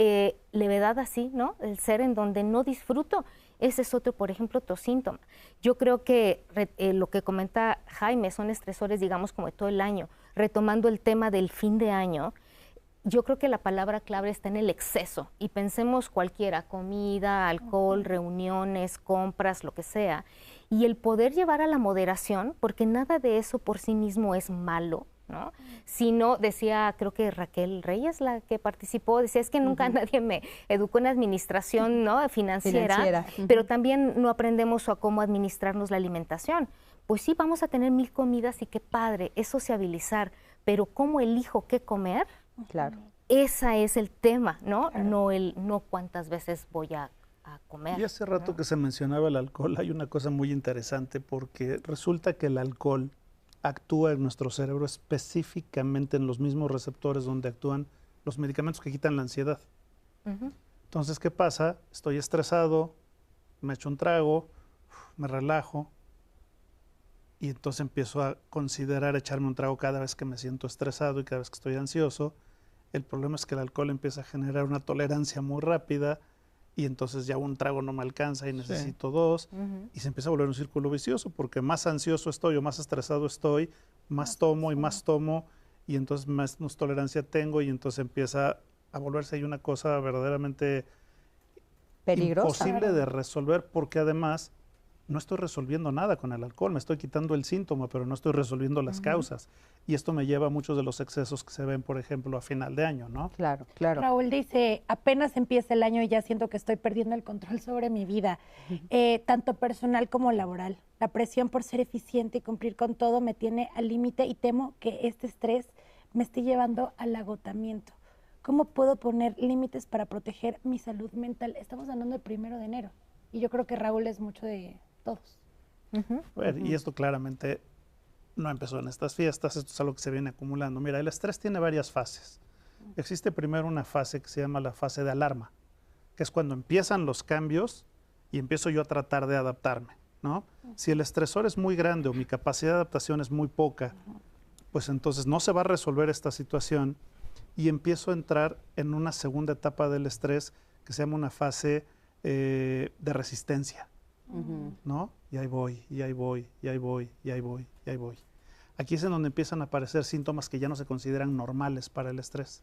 levedad así, ¿no? El ser en donde no disfruto. Ese es otro, por ejemplo, otro síntoma. Yo creo que lo que comenta Jaime son estresores, digamos, como de todo el año. Retomando el tema del fin de año, yo creo que la palabra clave está en el exceso y pensemos cualquiera, comida, alcohol, reuniones, compras, lo que sea, y el poder llevar a la moderación, porque nada de eso por sí mismo es malo, ¿no? Sino, decía, creo que Raquel Reyes, la que participó, decía, es que nunca nadie me educó en administración, ¿no? financiera. Pero también no aprendemos a cómo administrarnos la alimentación. Pues sí, vamos a tener 1000 comidas y qué padre, es sociabilizar, pero ¿cómo elijo qué comer? Claro. Ese es el tema, ¿no? Claro. No cuántas veces voy a comer. Y hace rato que se mencionaba el alcohol, hay una cosa muy interesante porque resulta que el alcohol actúa en nuestro cerebro específicamente en los mismos receptores donde actúan los medicamentos que quitan la ansiedad. Entonces, ¿qué pasa? Estoy estresado, me echo un trago, me relajo y entonces empiezo a considerar echarme un trago cada vez que me siento estresado y cada vez que estoy ansioso. El problema es que el alcohol empieza a generar una tolerancia muy rápida y entonces ya un trago no me alcanza y necesito dos, y se empieza a volver un círculo vicioso, porque más ansioso estoy o más estresado estoy, más tomo y más tomo, y entonces más tolerancia tengo, y entonces empieza a volverse ahí una cosa verdaderamente peligrosa, imposible de resolver, porque además no estoy resolviendo nada con el alcohol, me estoy quitando el síntoma, pero no estoy resolviendo las causas. Y esto me lleva a muchos de los excesos que se ven, por ejemplo, a final de año, ¿no? Claro, claro. Raúl dice, apenas empieza el año y ya siento que estoy perdiendo el control sobre mi vida, tanto personal como laboral. La presión por ser eficiente y cumplir con todo me tiene al límite y temo que este estrés me esté llevando al agotamiento. ¿Cómo puedo poner límites para proteger mi salud mental? Estamos hablando del 1 de enero y yo creo que Raúl es mucho de todos. Y esto claramente no empezó en estas fiestas, esto es algo que se viene acumulando. Mira, el estrés tiene varias fases. Existe primero una fase que se llama la fase de alarma, que es cuando empiezan los cambios y empiezo yo a tratar de adaptarme, ¿no? Si el estresor es muy grande o mi capacidad de adaptación es muy poca, pues entonces no se va a resolver esta situación y empiezo a entrar en una segunda etapa del estrés que se llama una fase de resistencia. ¿No? Y ahí voy, y ahí voy, y ahí voy, y ahí voy, y ahí voy. Aquí es en donde empiezan a aparecer síntomas que ya no se consideran normales para el estrés.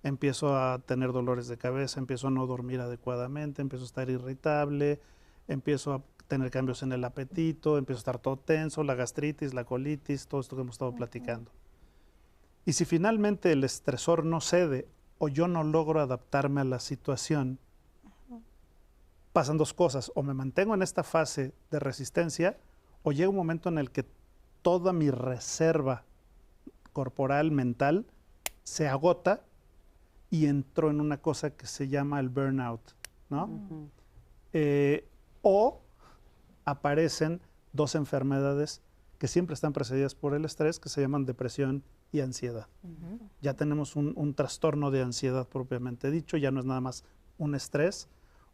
Empiezo a tener dolores de cabeza, empiezo a no dormir adecuadamente, empiezo a estar irritable, empiezo a tener cambios en el apetito, empiezo a estar todo tenso, la gastritis, la colitis, todo esto que hemos estado platicando. Y si finalmente el estresor no cede o yo no logro adaptarme a la situación, pasan dos cosas, o me mantengo en esta fase de resistencia o llega un momento en el que toda mi reserva corporal, mental, se agota y entro en una cosa que se llama el burnout, ¿no? O aparecen dos enfermedades que siempre están precedidas por el estrés, que se llaman depresión y ansiedad. Ya tenemos un trastorno de ansiedad propiamente dicho, ya no es nada más un estrés,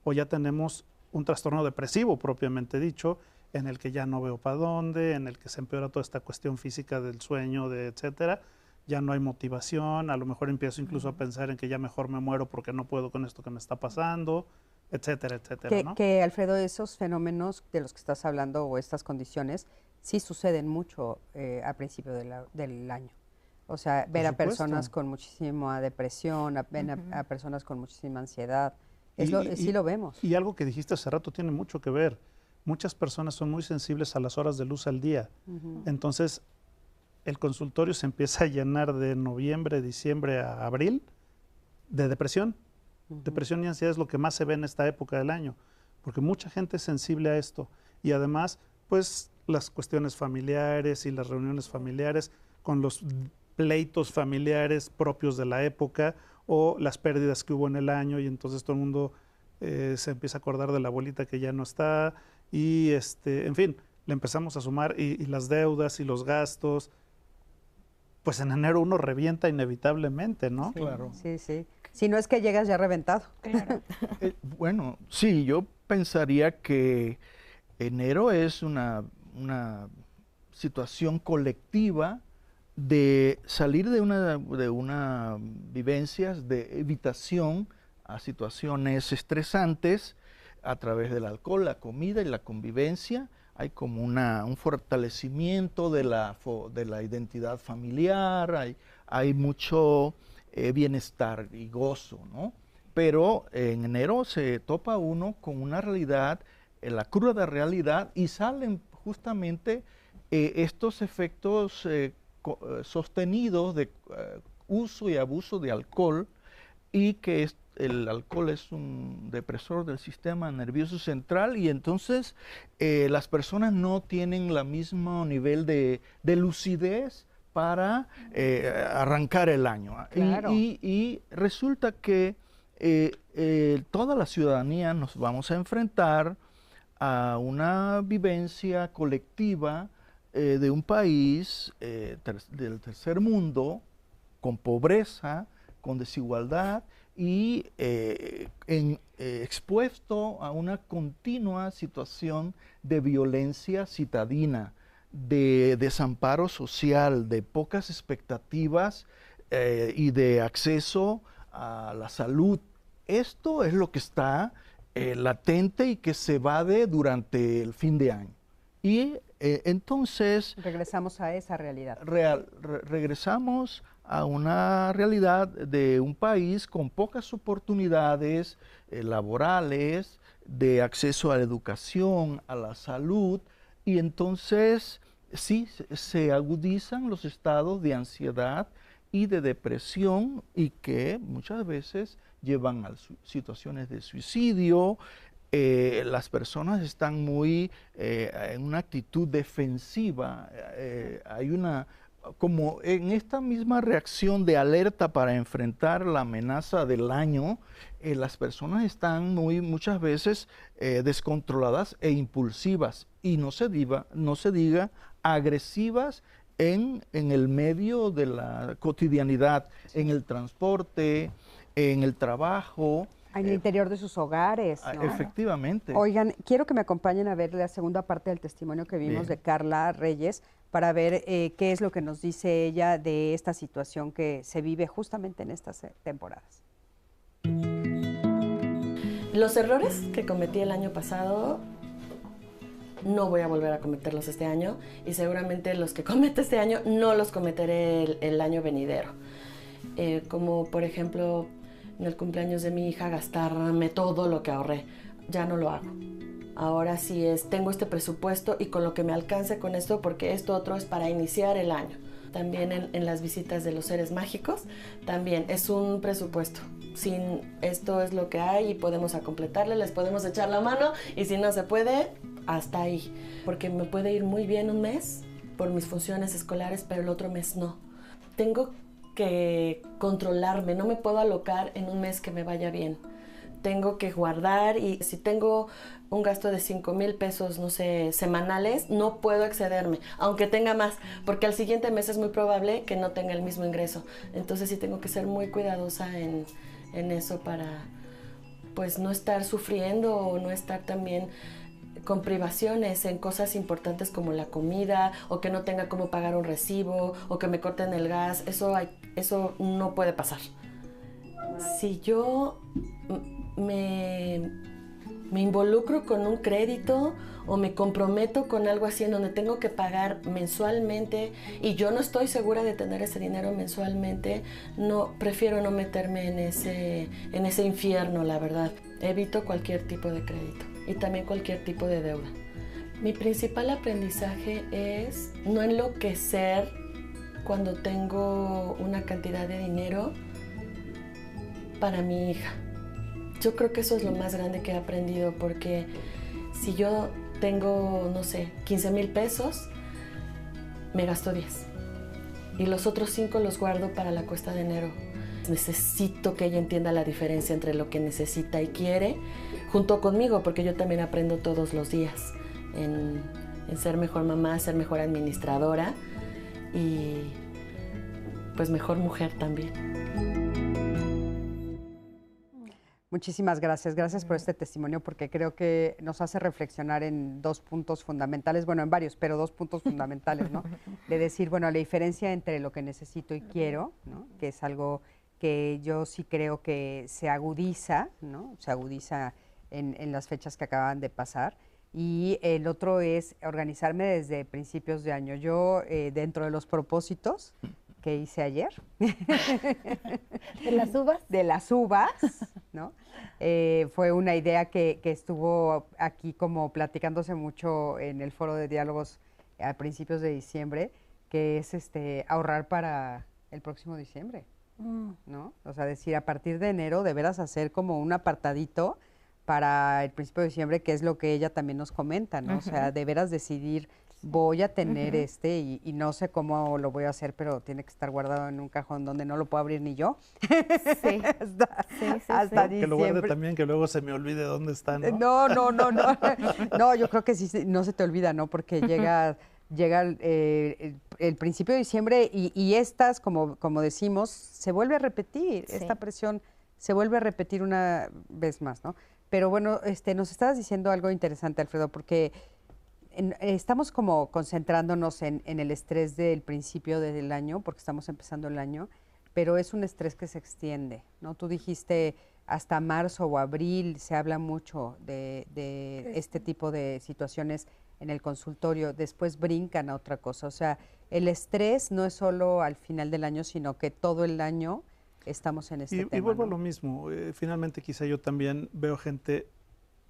o ya tenemos un trastorno depresivo propiamente dicho, en el que ya no veo para dónde, en el que se empeora toda esta cuestión física del sueño, etcétera, ya no hay motivación, a lo mejor empiezo incluso a pensar en que ya mejor me muero porque no puedo con esto que me está pasando, etcétera, etcétera, ¿no? Que Alfredo, esos fenómenos de los que estás hablando o estas condiciones sí suceden mucho al principio del año. O sea, ver a personas con muchísima depresión, a personas con muchísima ansiedad. Sí lo vemos. Y algo que dijiste hace rato tiene mucho que ver. Muchas personas son muy sensibles a las horas de luz al día. Entonces, el consultorio se empieza a llenar de noviembre, diciembre a abril de depresión. Depresión y ansiedad es lo que más se ve en esta época del año, porque mucha gente es sensible a esto. Y además, pues, las cuestiones familiares y las reuniones familiares con los pleitos familiares propios de la época, o las pérdidas que hubo en el año, y entonces todo el mundo se empieza a acordar de la abuelita que ya no está, y en fin, le empezamos a sumar, y las deudas y los gastos, pues en enero uno revienta inevitablemente, ¿no? Sí, claro. Sí, sí. Si no es que llegas ya reventado. Claro. Bueno, sí, yo pensaría que enero es una situación colectiva de salir de una vivencias de evitación a situaciones estresantes a través del alcohol, la comida y la convivencia. Hay como un fortalecimiento de la identidad familiar, hay mucho bienestar y gozo, ¿no? Pero en enero se topa uno con una realidad, la cruda realidad, y salen justamente estos efectos sostenidos de uso y abuso de alcohol, y que el alcohol es un depresor del sistema nervioso central, y entonces las personas no tienen el mismo nivel de lucidez para arrancar el año. Claro. Y resulta que toda la ciudadanía nos vamos a enfrentar a una vivencia colectiva de un país del tercer mundo, con pobreza, con desigualdad y expuesto a una continua situación de violencia citadina, de desamparo social, de pocas expectativas y de acceso a la salud. Esto es lo que está latente y que se evade durante el fin de año. Y entonces... Regresamos a esa realidad. Regresamos a una realidad de un país con pocas oportunidades laborales, de acceso a la educación, a la salud, y entonces sí se agudizan los estados de ansiedad y de depresión, y que muchas veces llevan a situaciones de suicidio. Las personas están muy en una actitud defensiva. Hay una, como en esta misma reacción de alerta para enfrentar la amenaza del año, las personas están muchas veces descontroladas e impulsivas, y no se diga agresivas en el medio de la cotidianidad, en el transporte, en el trabajo. En el interior de sus hogares, ¿no? Efectivamente. Oigan, quiero que me acompañen a ver la segunda parte del testimonio que vimos de Carla Reyes, para ver qué es lo que nos dice ella de esta situación que se vive justamente en estas temporadas. Los errores que cometí el año pasado no voy a volver a cometerlos este año, y seguramente los que comete este año no los cometeré el año venidero. Como por ejemplo, en el cumpleaños de mi hija, gastarme todo lo que ahorré. Ya no lo hago. Ahora sí tengo este presupuesto, y con lo que me alcance con esto, porque esto otro es para iniciar el año. También en las visitas de los seres mágicos, también es un presupuesto. Esto es lo que hay y podemos completarle, les podemos echar la mano, y si no se puede, hasta ahí. Porque me puede ir muy bien un mes por mis funciones escolares, pero el otro mes no. Tengo que controlarme, no me puedo alocar en un mes que me vaya bien. Tengo que guardar, y si tengo un gasto de 5,000 pesos, no sé, semanales, no puedo excederme, aunque tenga más, porque al siguiente mes es muy probable que no tenga el mismo ingreso. Entonces sí tengo que ser muy cuidadosa en eso, para pues no estar sufriendo, o no estar también con privaciones en cosas importantes como la comida, o que no tenga cómo pagar un recibo, o que me corten el gas. Eso no puede pasar. Si yo me involucro con un crédito, o me comprometo con algo así en donde tengo que pagar mensualmente, y yo no estoy segura de tener ese dinero mensualmente, prefiero no meterme en ese infierno, la verdad. Evito cualquier tipo de crédito y también cualquier tipo de deuda. Mi principal aprendizaje es no enloquecer cuando tengo una cantidad de dinero para mi hija. Yo creo que eso es lo más grande que he aprendido, porque si yo tengo, no sé, 15,000 pesos, me gasto 10. Y los otros 5 los guardo para la cuesta de enero. Necesito que ella entienda la diferencia entre lo que necesita y quiere, junto conmigo, porque yo también aprendo todos los días en ser mejor mamá, ser mejor administradora y pues mejor mujer también. Muchísimas gracias. Gracias por este testimonio, porque creo que nos hace reflexionar en 2 puntos fundamentales, bueno, en varios, pero 2 puntos fundamentales, ¿no? De decir, bueno, la diferencia entre lo que necesito y quiero, ¿no? Que es algo que yo sí creo que se agudiza, ¿no? Se agudiza en las fechas que acaban de pasar. Y el otro es organizarme desde principios de año. Yo, dentro de los propósitos, que hice ayer. ¿De las uvas? De las uvas, ¿no? Fue una idea que estuvo aquí como platicándose mucho en el foro de diálogos a principios de diciembre, que es ahorrar para el próximo diciembre, ¿no? O sea, decir, a partir de enero de veras hacer como un apartadito para el principio de diciembre, que es lo que ella también nos comenta, ¿no? O sea, de veras decidir, voy a tener y no sé cómo lo voy a hacer, pero tiene que estar guardado en un cajón donde no lo puedo abrir ni yo. Sí. hasta Que lo guarde diciembre. también, que luego se me olvide dónde está, ¿no? No. No, yo creo que sí, no se te olvida, ¿no? Porque llega el principio de diciembre y estas, como decimos, se vuelve a repetir. Sí. Esta presión se vuelve a repetir una vez más, ¿no? Pero bueno, nos estabas diciendo algo interesante, Alfredo, porque estamos como concentrándonos en el estrés del principio del año, porque estamos empezando el año, pero es un estrés que se extiende, ¿no? Tú dijiste hasta marzo o abril se habla mucho de este tipo de situaciones en el consultorio, después brincan a otra cosa. O sea, el estrés no es solo al final del año, sino que todo el año estamos en este tema. Y vuelvo ¿no? a lo mismo. Finalmente, quizá yo también veo gente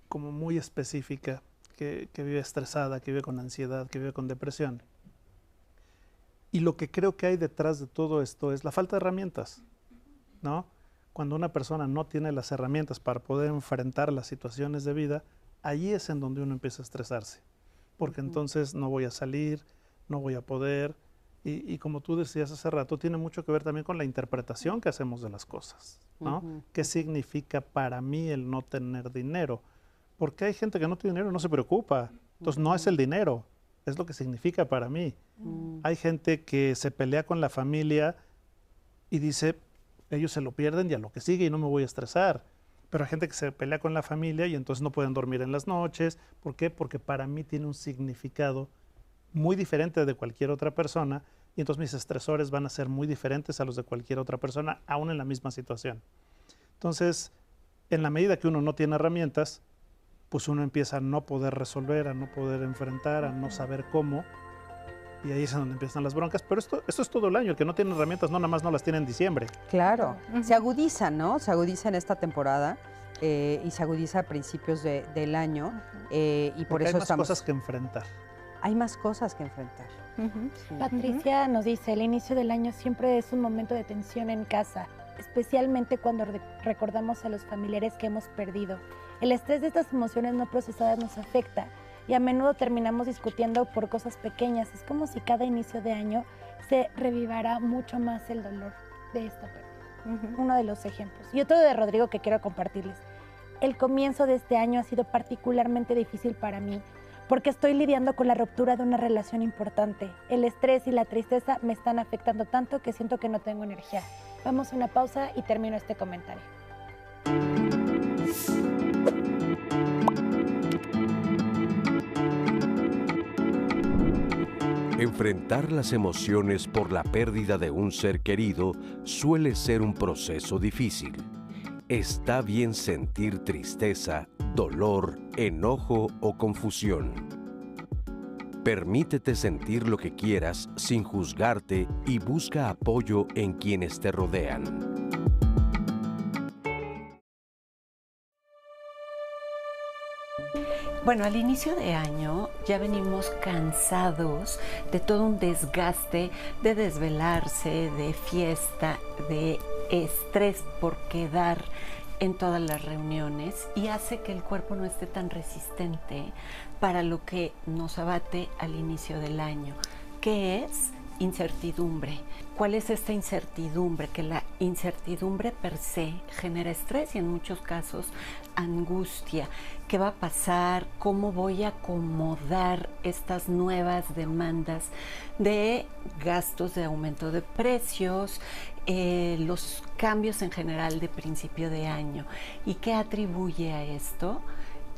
como muy específica, que vive estresada, que vive con ansiedad, que vive con depresión. Y lo que creo que hay detrás de todo esto es la falta de herramientas, ¿no? Cuando una persona no tiene las herramientas para poder enfrentar las situaciones de vida, ahí es en donde uno empieza a estresarse. Porque entonces no voy a salir, no voy a poder. Y como tú decías hace rato, tiene mucho que ver también con la interpretación que hacemos de las cosas, ¿no? ¿Qué significa para mí el no tener dinero? Porque hay gente que no tiene dinero y no se preocupa. Entonces no es el dinero, es lo que significa para mí. Hay gente que se pelea con la familia y dice, ellos se lo pierden y a lo que sigue y no me voy a estresar. Pero hay gente que se pelea con la familia y entonces no pueden dormir en las noches. ¿Por qué? Porque para mí tiene un significado muy diferente de cualquier otra persona y entonces mis estresores van a ser muy diferentes a los de cualquier otra persona, aún en la misma situación. Entonces, en la medida que uno no tiene herramientas, pues uno empieza a no poder resolver, a no poder enfrentar, a no saber cómo, y ahí es donde empiezan las broncas. Pero esto es todo el año. El que no tiene herramientas no nada más no las tiene en diciembre. Claro, se agudiza, ¿no? Se agudiza en esta temporada y se agudiza a principios del año y por Porque eso hay más estamos... cosas que enfrentar. Hay más cosas que enfrentar. Sí. Patricia nos dice, el inicio del año siempre es un momento de tensión en casa, especialmente cuando recordamos a los familiares que hemos perdido. El estrés de estas emociones no procesadas nos afecta y a menudo terminamos discutiendo por cosas pequeñas. Es como si cada inicio de año se revivara mucho más el dolor de esta pérdida. Uno de los ejemplos. Y otro de Rodrigo que quiero compartirles. El comienzo de este año ha sido particularmente difícil para mí porque estoy lidiando con la ruptura de una relación importante. El estrés y la tristeza me están afectando tanto que siento que no tengo energía. Vamos a una pausa y termino este comentario. Enfrentar las emociones por la pérdida de un ser querido suele ser un proceso difícil. Está bien sentir tristeza, dolor, enojo o confusión. Permítete sentir lo que quieras sin juzgarte y busca apoyo en quienes te rodean. Bueno, al inicio de año ya venimos cansados de todo un desgaste, de desvelarse, de fiesta, de estrés por quedar en todas las reuniones y hace que el cuerpo no esté tan resistente para lo que nos abate al inicio del año, que es incertidumbre. ¿Cuál es esta incertidumbre? Que la incertidumbre per se genera estrés y en muchos casos angustia. ¿Qué va a pasar? ¿Cómo voy a acomodar estas nuevas demandas de gastos, de aumento de precios, los cambios en general de principio de año? ¿Y qué atribuye a esto?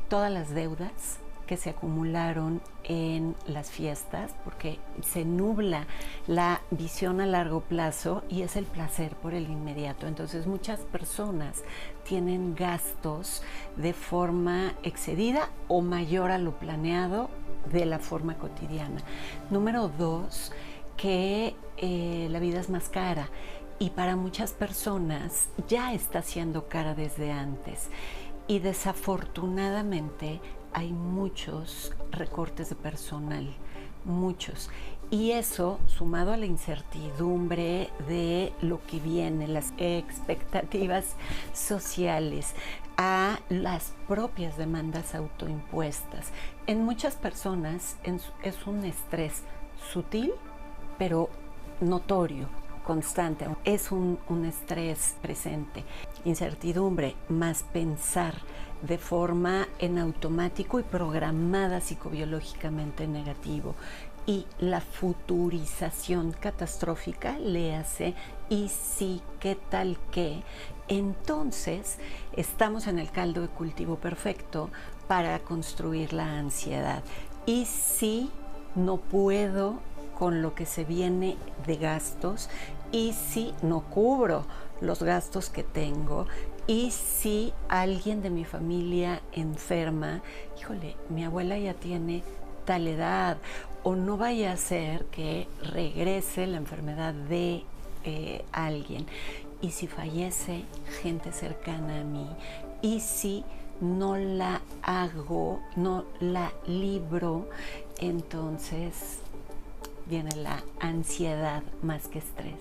Todas las deudas que se acumularon en las fiestas, porque se nubla la visión a largo plazo y es el placer por el inmediato. Entonces muchas personas tienen gastos de forma excedida o mayor a lo planeado de la forma cotidiana. Número 2, que la vida es más cara y para muchas personas ya está siendo cara desde antes. Y desafortunadamente hay muchos recortes de personal, muchos. Y eso, sumado a la incertidumbre de lo que viene, las expectativas sociales, a las propias demandas autoimpuestas, en muchas personas es un estrés sutil, pero notorio, constante. Es un estrés presente. Incertidumbre más pensar de forma en automático y programada psicobiológicamente negativo. Y la futurización catastrófica, léase, y sí, qué tal que, entonces estamos en el caldo de cultivo perfecto para construir la ansiedad. Y sí, no puedo con lo que se viene de gastos, y sí, no cubro los gastos que tengo, y si alguien de mi familia enferma, híjole, mi abuela ya tiene tal edad, o no vaya a ser que regrese la enfermedad de alguien, y si fallece gente cercana a mí, y si no la hago, no la libro, entonces viene la ansiedad más que estrés.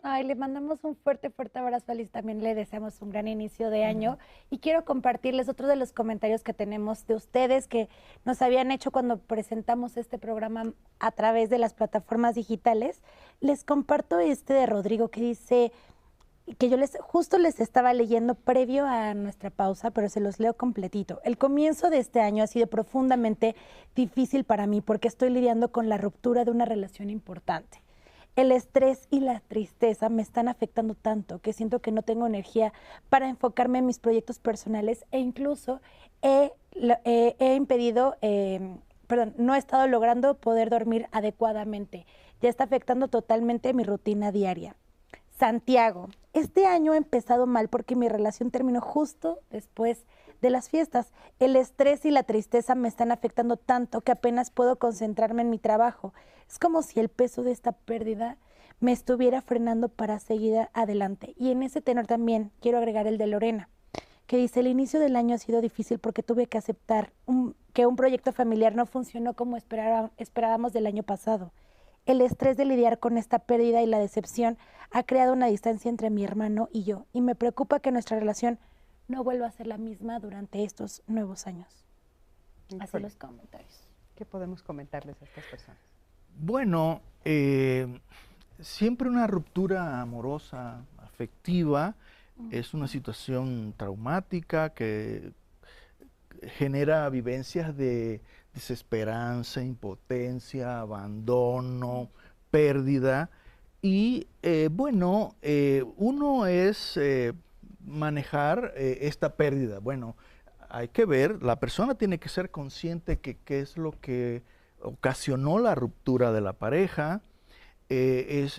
Ay, le mandamos un fuerte, fuerte abrazo a Liz. También le deseamos un gran inicio de año. Y quiero compartirles otro de los comentarios que tenemos de ustedes que nos habían hecho cuando presentamos este programa a través de las plataformas digitales. Les comparto este de Rodrigo que dice que yo justo les estaba leyendo previo a nuestra pausa, pero se los leo completito. El comienzo de este año ha sido profundamente difícil para mí porque estoy lidiando con la ruptura de una relación importante. El estrés y la tristeza me están afectando tanto que siento que no tengo energía para enfocarme en mis proyectos personales e incluso no he estado logrando poder dormir adecuadamente. Ya está afectando totalmente mi rutina diaria. Santiago, este año ha empezado mal porque mi relación terminó justo después de las fiestas. El estrés y la tristeza me están afectando tanto que apenas puedo concentrarme en mi trabajo. Es como si el peso de esta pérdida me estuviera frenando para seguir adelante. Y en ese tenor también quiero agregar el de Lorena, que dice, el inicio del año ha sido difícil porque tuve que aceptar que un proyecto familiar no funcionó como esperábamos del año pasado. El estrés de lidiar con esta pérdida y la decepción ha creado una distancia entre mi hermano y yo, y me preocupa que nuestra relación no vuelva a ser la misma durante estos nuevos años. Así los comentarios. ¿Qué podemos comentarles a estas personas? Bueno, siempre una ruptura amorosa, afectiva, es una situación traumática que genera vivencias de desesperanza, impotencia, abandono, pérdida. Y uno es manejar esta pérdida. Bueno, hay que ver, la persona tiene que ser consciente que qué es lo que ocasionó la ruptura de la pareja.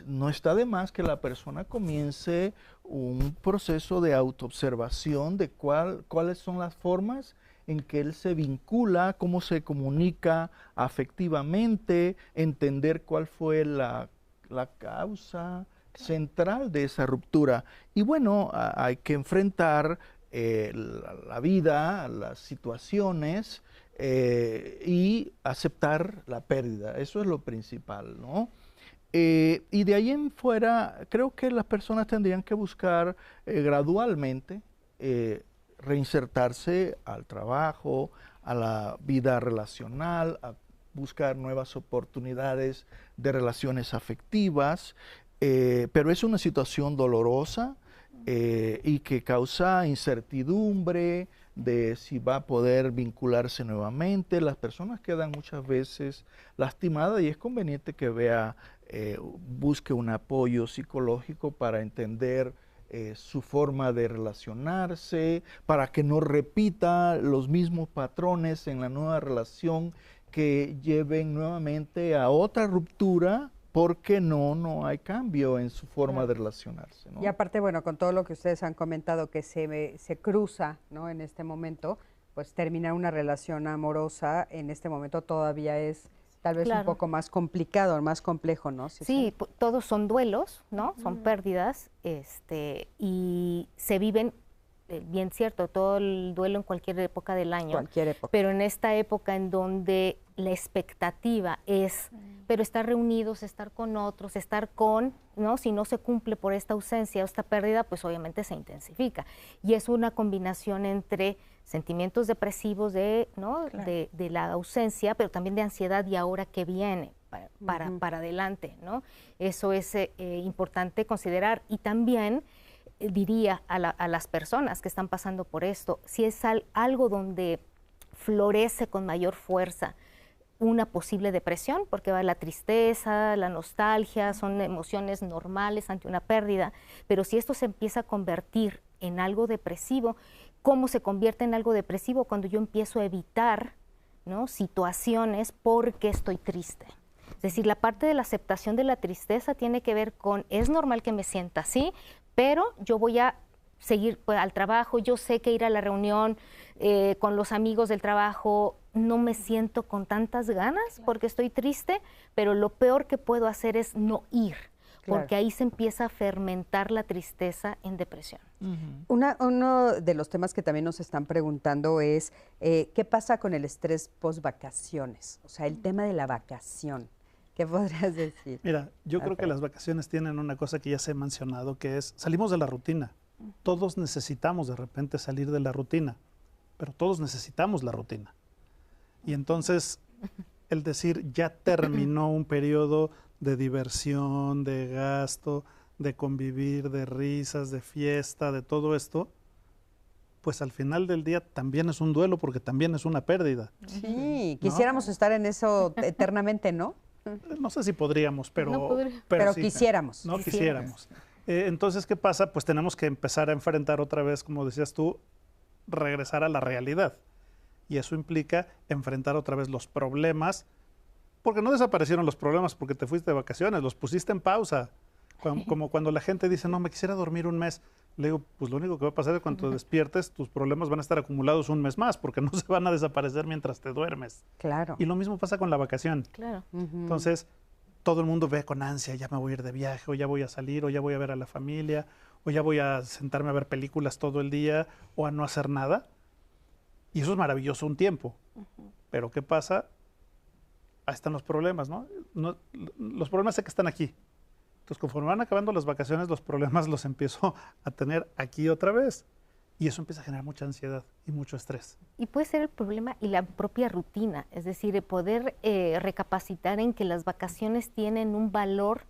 No está de más que la persona comience un proceso de autoobservación de cuáles son las formas en que él se vincula, cómo se comunica afectivamente, entender cuál fue la causa central de esa ruptura. Y bueno, hay que enfrentar la vida, las situaciones y aceptar la pérdida. Eso es lo principal, ¿no? Y de ahí en fuera, creo que las personas tendrían que buscar gradualmente reinsertarse al trabajo, a la vida relacional, a buscar nuevas oportunidades de relaciones afectivas, pero es una situación dolorosa y que causa incertidumbre de si va a poder vincularse nuevamente. Las personas quedan muchas veces lastimadas y es conveniente que busque un apoyo psicológico para entender su forma de relacionarse, para que no repita los mismos patrones en la nueva relación que lleven nuevamente a otra ruptura, porque no hay cambio en su forma de relacionarse, ¿no? Y aparte, bueno, con todo lo que ustedes han comentado que se cruza, ¿no?, en este momento, pues terminar una relación amorosa en este momento todavía es tal vez un Claro. poco más complicado, más complejo, ¿no? Sí, todos son duelos, ¿no? Son pérdidas, y se viven, bien cierto, todo el duelo en cualquier época del año. Cualquier época. Pero en esta época en donde la expectativa es, pero estar reunidos, estar con otros, estar con, ¿no? Si no se cumple por esta ausencia o esta pérdida, pues obviamente se intensifica. Y es una combinación entre sentimientos depresivos ¿no? de la ausencia, pero también de ansiedad y ahora qué viene para adelante, ¿no? Eso es importante considerar. Y también diría a las personas que están pasando por esto, si es algo donde florece con mayor fuerza una posible depresión, porque va la tristeza, la nostalgia, son emociones normales ante una pérdida, pero si esto se empieza a convertir en algo depresivo, ¿cómo se convierte en algo depresivo? Cuando yo empiezo a evitar, ¿no? situaciones porque estoy triste. Es decir, la parte de la aceptación de la tristeza tiene que ver con, es normal que me sienta así, pero yo voy a seguir al trabajo, yo sé que ir a la reunión con los amigos del trabajo, no me siento con tantas ganas porque estoy triste, pero lo peor que puedo hacer es no ir, porque ahí se empieza a fermentar la tristeza en depresión. Uno de los temas que también nos están preguntando es, ¿qué pasa con el estrés post-vacaciones? O sea, el tema de la vacación. ¿Qué podrías decir? Mira, yo creo que las vacaciones tienen una cosa que ya se ha mencionado, que es salimos de la rutina. Todos necesitamos de repente salir de la rutina, pero todos necesitamos la rutina. Y entonces, el decir ya terminó un periodo de diversión, de gasto, de convivir, de risas, de fiesta, de todo esto, pues al final del día también es un duelo porque también es una pérdida. Sí, quisiéramos estar en eso eternamente, ¿no? No sé si podríamos, pero, No pero sí, quisiéramos. No quisiéramos. Entonces, ¿qué pasa? Pues tenemos que empezar a enfrentar otra vez, como decías tú, regresar a la realidad. Y eso implica enfrentar otra vez los problemas, porque no desaparecieron los problemas porque te fuiste de vacaciones, los pusiste en pausa. Como cuando la gente dice, no, me quisiera dormir un mes. Le digo, pues lo único que va a pasar es cuando te despiertes, tus problemas van a estar acumulados un mes más, porque no se van a desaparecer mientras te duermes. Claro. Y lo mismo pasa con la vacación. Claro. Entonces, todo el mundo ve con ansia, ya me voy a ir de viaje, o ya voy a salir, o ya voy a ver a la familia, o ya voy a sentarme a ver películas todo el día, o a no hacer nada. Y eso es maravilloso un tiempo. Pero ¿qué pasa? Ahí están los problemas, ¿no? Los problemas sé que están aquí. Entonces, conforme van acabando las vacaciones, los problemas los empiezo a tener aquí otra vez. Y eso empieza a generar mucha ansiedad y mucho estrés. Y puede ser el problema y la propia rutina, es decir, poder recapacitar en que las vacaciones tienen un valor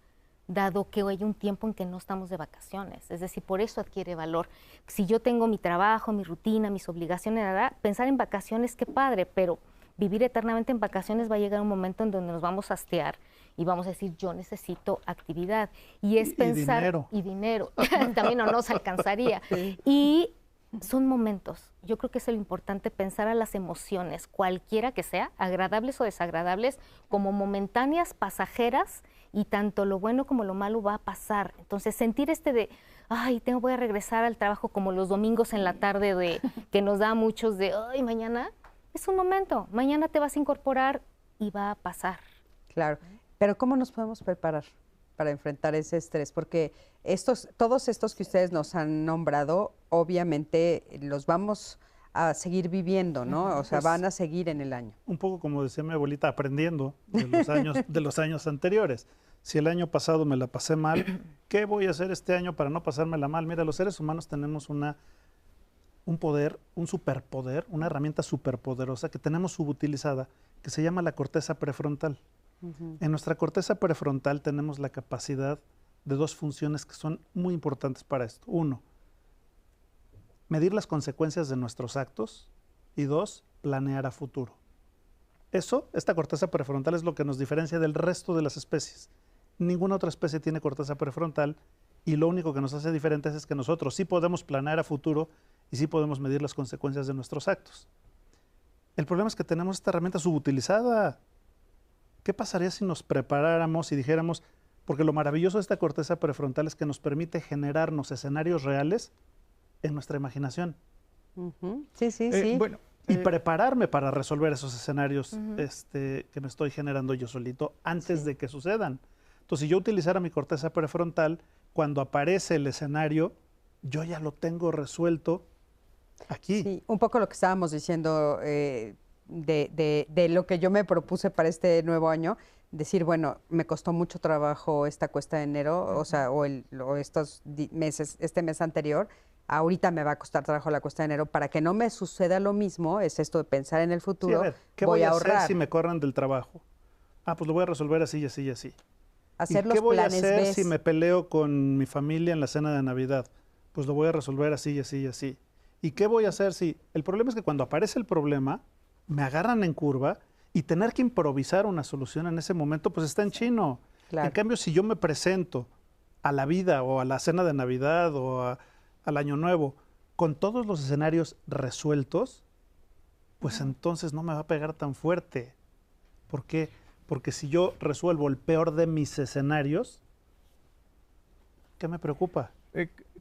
dado que hay un tiempo en que no estamos de vacaciones. Es decir, por eso adquiere valor. Si yo tengo mi trabajo, mi rutina, mis obligaciones, pensar en vacaciones, qué padre, pero vivir eternamente en vacaciones va a llegar un momento en donde nos vamos a hastear y vamos a decir, yo necesito actividad. Y es pensar... dinero. Y dinero. También no nos alcanzaría. Y son momentos. Yo creo que es lo importante, pensar a las emociones, cualquiera que sea, agradables o desagradables, como momentáneas, pasajeras, y tanto lo bueno como lo malo va a pasar. Entonces, sentir ay, voy a regresar al trabajo como los domingos en la tarde, que nos da a muchos ay, mañana, es un momento. Mañana te vas a incorporar y va a pasar. Claro. Pero ¿cómo nos podemos preparar para enfrentar ese estrés? Porque todos estos que ustedes nos han nombrado, obviamente los vamos a seguir viviendo, ¿no? O sea, Pues, van a seguir en el año. Un poco como decía mi abuelita, aprendiendo de los años anteriores. Si el año pasado me la pasé mal, ¿qué voy a hacer este año para no pasármela mal? Mira, los seres humanos tenemos un poder, un superpoder, una herramienta superpoderosa que tenemos subutilizada, que se llama la corteza prefrontal. En nuestra corteza prefrontal tenemos la capacidad de dos funciones que son muy importantes para esto. Uno, medir las consecuencias de nuestros actos, y dos, planear a futuro. Esta corteza prefrontal es lo que nos diferencia del resto de las especies. Ninguna otra especie tiene corteza prefrontal, y lo único que nos hace diferentes es que nosotros sí podemos planear a futuro y sí podemos medir las consecuencias de nuestros actos. El problema es que tenemos esta herramienta subutilizada. ¿Qué pasaría si nos preparáramos y dijéramos, porque lo maravilloso de esta corteza prefrontal es que nos permite generarnos escenarios reales en nuestra imaginación? Sí, sí, sí. Bueno, y prepararme para resolver esos escenarios que me estoy generando yo solito antes de que sucedan. Entonces, si yo utilizara mi corteza prefrontal, cuando aparece el escenario, yo ya lo tengo resuelto aquí. Sí, un poco lo que estábamos diciendo de lo que yo me propuse para este nuevo año, decir, bueno, me costó mucho trabajo esta cuesta de enero, o sea, o estos meses, este mes anterior, ahorita me va a costar trabajo la cuesta de enero, para que no me suceda lo mismo, es esto de pensar en el futuro, Sí, a ver, ¿qué voy a hacer si me corran del trabajo? Ah, pues lo voy a resolver así y así y así. Hacer ¿Y los qué voy a planes hacer Bs? si me peleo con mi familia en la cena de Navidad? Pues lo voy a resolver así y así y así. ¿Y qué voy a hacer si...? El problema es que cuando aparece el problema, me agarran en curva y tener que improvisar una solución en ese momento, pues está en chino. Claro. En cambio, si yo me presento a la vida o a la cena de Navidad o al Año Nuevo con todos los escenarios resueltos, pues entonces no me va a pegar tan fuerte. ¿Por qué? Porque si yo resuelvo el peor de mis escenarios, ¿qué me preocupa?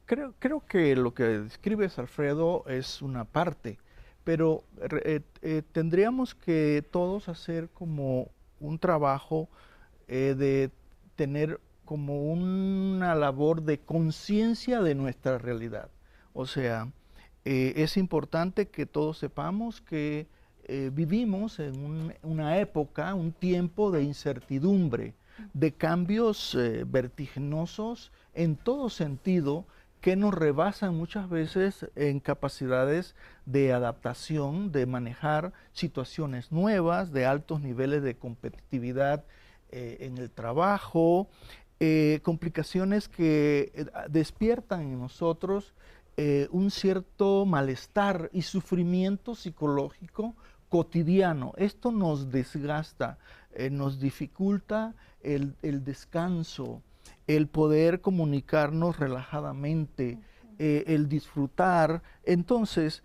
Creo que lo que describes, Alfredo, es una parte, pero tendríamos que todos hacer como un trabajo de tener como una labor de conciencia de nuestra realidad. O sea, es importante que todos sepamos que vivimos en una época, un tiempo de incertidumbre, de cambios vertiginosos en todo sentido, que nos rebasan muchas veces en capacidades de adaptación, de manejar situaciones nuevas, de altos niveles de competitividad en el trabajo, complicaciones que despiertan en nosotros un cierto malestar y sufrimiento psicológico cotidiano. Esto nos desgasta, nos dificulta el descanso, el poder comunicarnos relajadamente, el disfrutar. Entonces,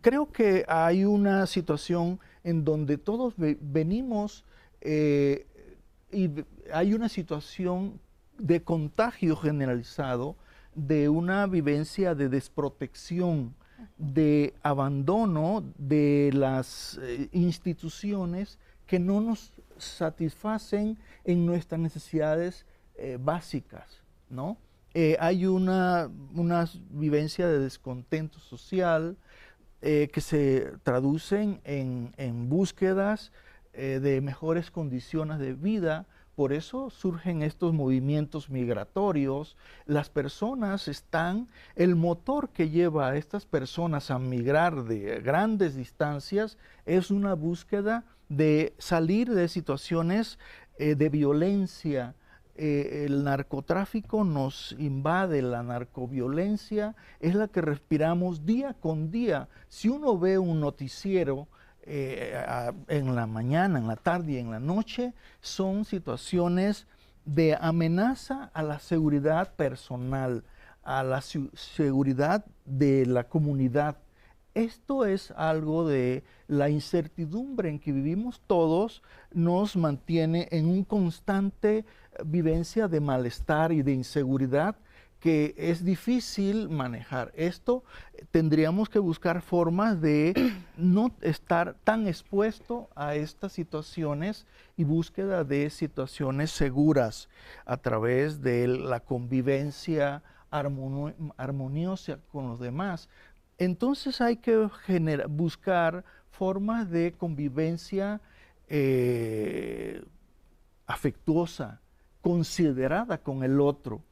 creo que hay una situación en donde todos venimos y hay una situación de contagio generalizado, de una vivencia de desprotección, de abandono de las instituciones que no nos satisfacen en nuestras necesidades básicas, ¿no? Hay una vivencia de descontento social que se traducen en búsquedas de mejores condiciones de vida. Por eso surgen estos movimientos migratorios. Las personas están, el motor que lleva a estas personas a migrar de grandes distancias es una búsqueda de salir de situaciones de violencia. El narcotráfico nos invade, la narcoviolencia es la que respiramos día con día. Si uno ve un noticiero en la mañana, en la tarde y en la noche, son situaciones de amenaza a la seguridad personal, a la seguridad de la comunidad. Esto es algo de la incertidumbre en que vivimos todos, nos mantiene en un constante vivencia de malestar y de inseguridad que es difícil manejar. Esto tendríamos que buscar formas de no estar tan expuesto a estas situaciones y búsqueda de situaciones seguras a través de la convivencia armoniosa con los demás. Entonces hay que buscar formas de convivencia afectuosa, considerada con el otro,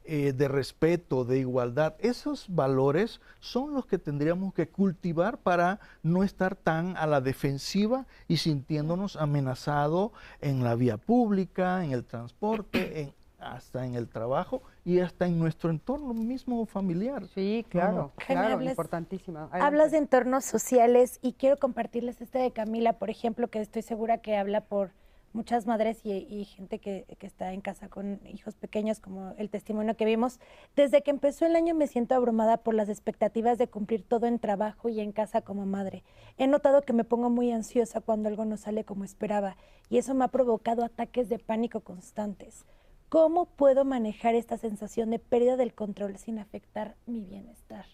de respeto, de igualdad. Esos valores son los que tendríamos que cultivar para no estar tan a la defensiva y sintiéndonos amenazados en la vía pública, en el transporte, hasta en el trabajo y hasta en nuestro entorno mismo familiar. Sí, claro, claro, Hablas- importantísima. Hablas de entornos sociales y quiero compartirles este de Camila, por ejemplo, que estoy segura que habla por muchas madres y gente que está en casa con hijos pequeños, como el testimonio que vimos. Desde que empezó el año me siento abrumada por las expectativas de cumplir todo en trabajo y en casa como madre. He notado que me pongo muy ansiosa cuando algo no sale como esperaba y eso me ha provocado ataques de pánico constantes. ¿Cómo puedo manejar esta sensación de pérdida del control sin afectar mi bienestar?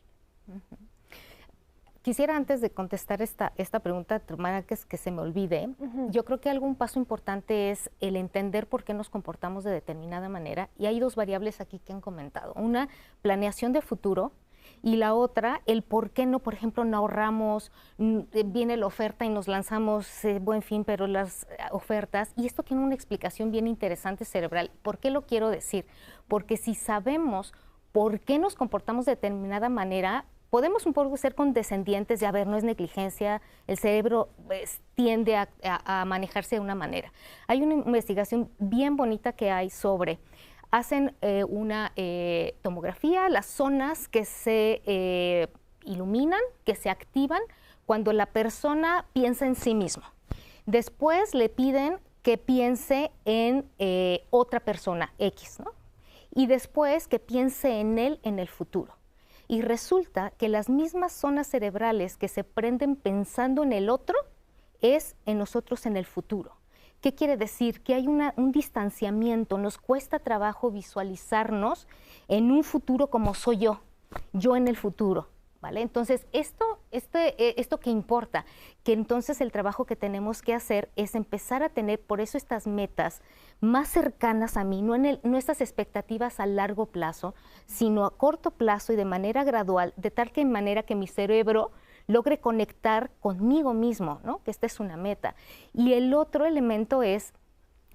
Quisiera antes de contestar esta pregunta, que se me olvide, yo creo que algún paso importante es el entender por qué nos comportamos de determinada manera, y hay dos variables aquí que han comentado. Una, planeación de futuro, y la otra, el por qué no, por ejemplo, no ahorramos, viene la oferta y nos lanzamos, Buen Fin, pero las ofertas, y esto tiene una explicación bien interesante cerebral. ¿Por qué lo quiero decir? Porque si sabemos por qué nos comportamos de determinada manera, podemos un poco ser condescendientes de, a ver, no es negligencia, el cerebro tiende a manejarse de una manera. Hay una investigación bien bonita que hay sobre, hacen una tomografía, las zonas que se iluminan, que se activan cuando la persona piensa en sí mismo. Después le piden que piense en otra persona, X, ¿no? Y después que piense en él en el futuro. Y resulta que las mismas zonas cerebrales que se prenden pensando en el otro es en nosotros en el futuro. ¿Qué quiere decir? Que hay un distanciamiento, nos cuesta trabajo visualizarnos en un futuro como soy yo en el futuro, ¿vale? Entonces, esto que importa, que entonces el trabajo que tenemos que hacer es empezar a tener, por eso estas metas más cercanas a mí, no estas expectativas a largo plazo, sino a corto plazo y de manera gradual, de tal manera que mi cerebro logre conectar conmigo mismo, ¿no? Que esta es una meta. Y el otro elemento es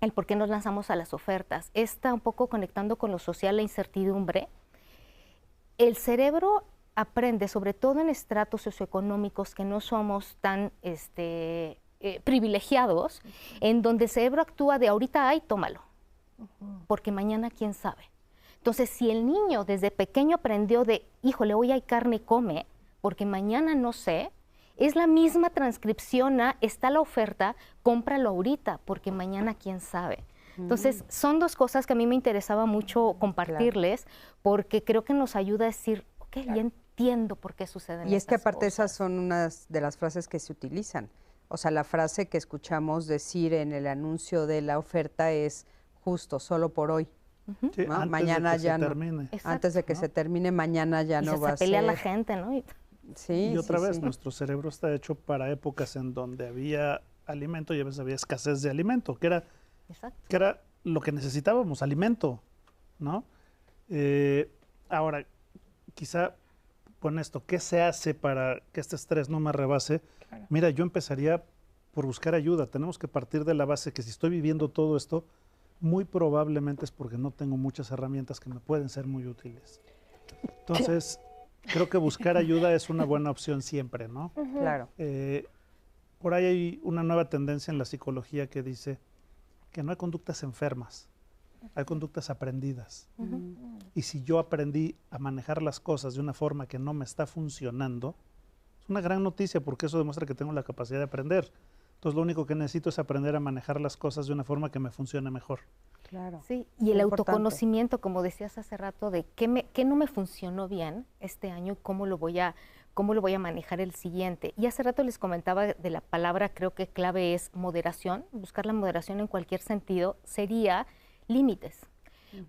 el por qué nos lanzamos a las ofertas. Está un poco conectando con lo social, la incertidumbre. El cerebro aprende, sobre todo en estratos socioeconómicos que no somos tan privilegiados, en donde el cerebro actúa de ahorita, ay, tómalo, porque mañana quién sabe. Entonces, si el niño desde pequeño aprendió de, híjole, hoy hay carne, come, porque mañana no sé, es la misma transcripción a, está la oferta, cómpralo ahorita, porque mañana quién sabe. Entonces, son dos cosas que a mí me interesaba mucho compartirles, porque creo que nos ayuda a decir, ok, ya entiendo por qué suceden estas cosas. Y es que aparte esas son unas de las frases que se utilizan. O sea, la frase que escuchamos decir en el anuncio de la oferta es justo, solo por hoy. Sí, ¿no? antes Mañana de que ya se no. termine. Antes de que se termine, mañana ya no va a ser. Se pelea la gente, ¿no? Sí, y otra vez, sí. nuestro cerebro está hecho para épocas en donde había alimento y a veces había escasez de alimento, que era lo que necesitábamos, alimento, ¿no? Ahora, quizá con esto, ¿qué se hace para que este estrés no me rebase? Claro. Mira, yo empezaría por buscar ayuda. Tenemos que partir de la base que si estoy viviendo todo esto, muy probablemente es porque no tengo muchas herramientas que me pueden ser muy útiles. Entonces, creo que buscar ayuda es una buena opción siempre, ¿no? Claro. Por ahí hay una nueva tendencia en la psicología que dice que no hay conductas enfermas, hay conductas aprendidas. Y si yo aprendí a manejar las cosas de una forma que no me está funcionando, es una gran noticia porque eso demuestra que tengo la capacidad de aprender. Entonces lo único que necesito es aprender a manejar las cosas de una forma que me funcione mejor. Claro. Sí, y el autoconocimiento, como decías hace rato, de qué no me funcionó bien este año y cómo lo voy a manejar el siguiente. Y hace rato les comentaba de la palabra, creo que clave es moderación, buscar la moderación en cualquier sentido, sería límites.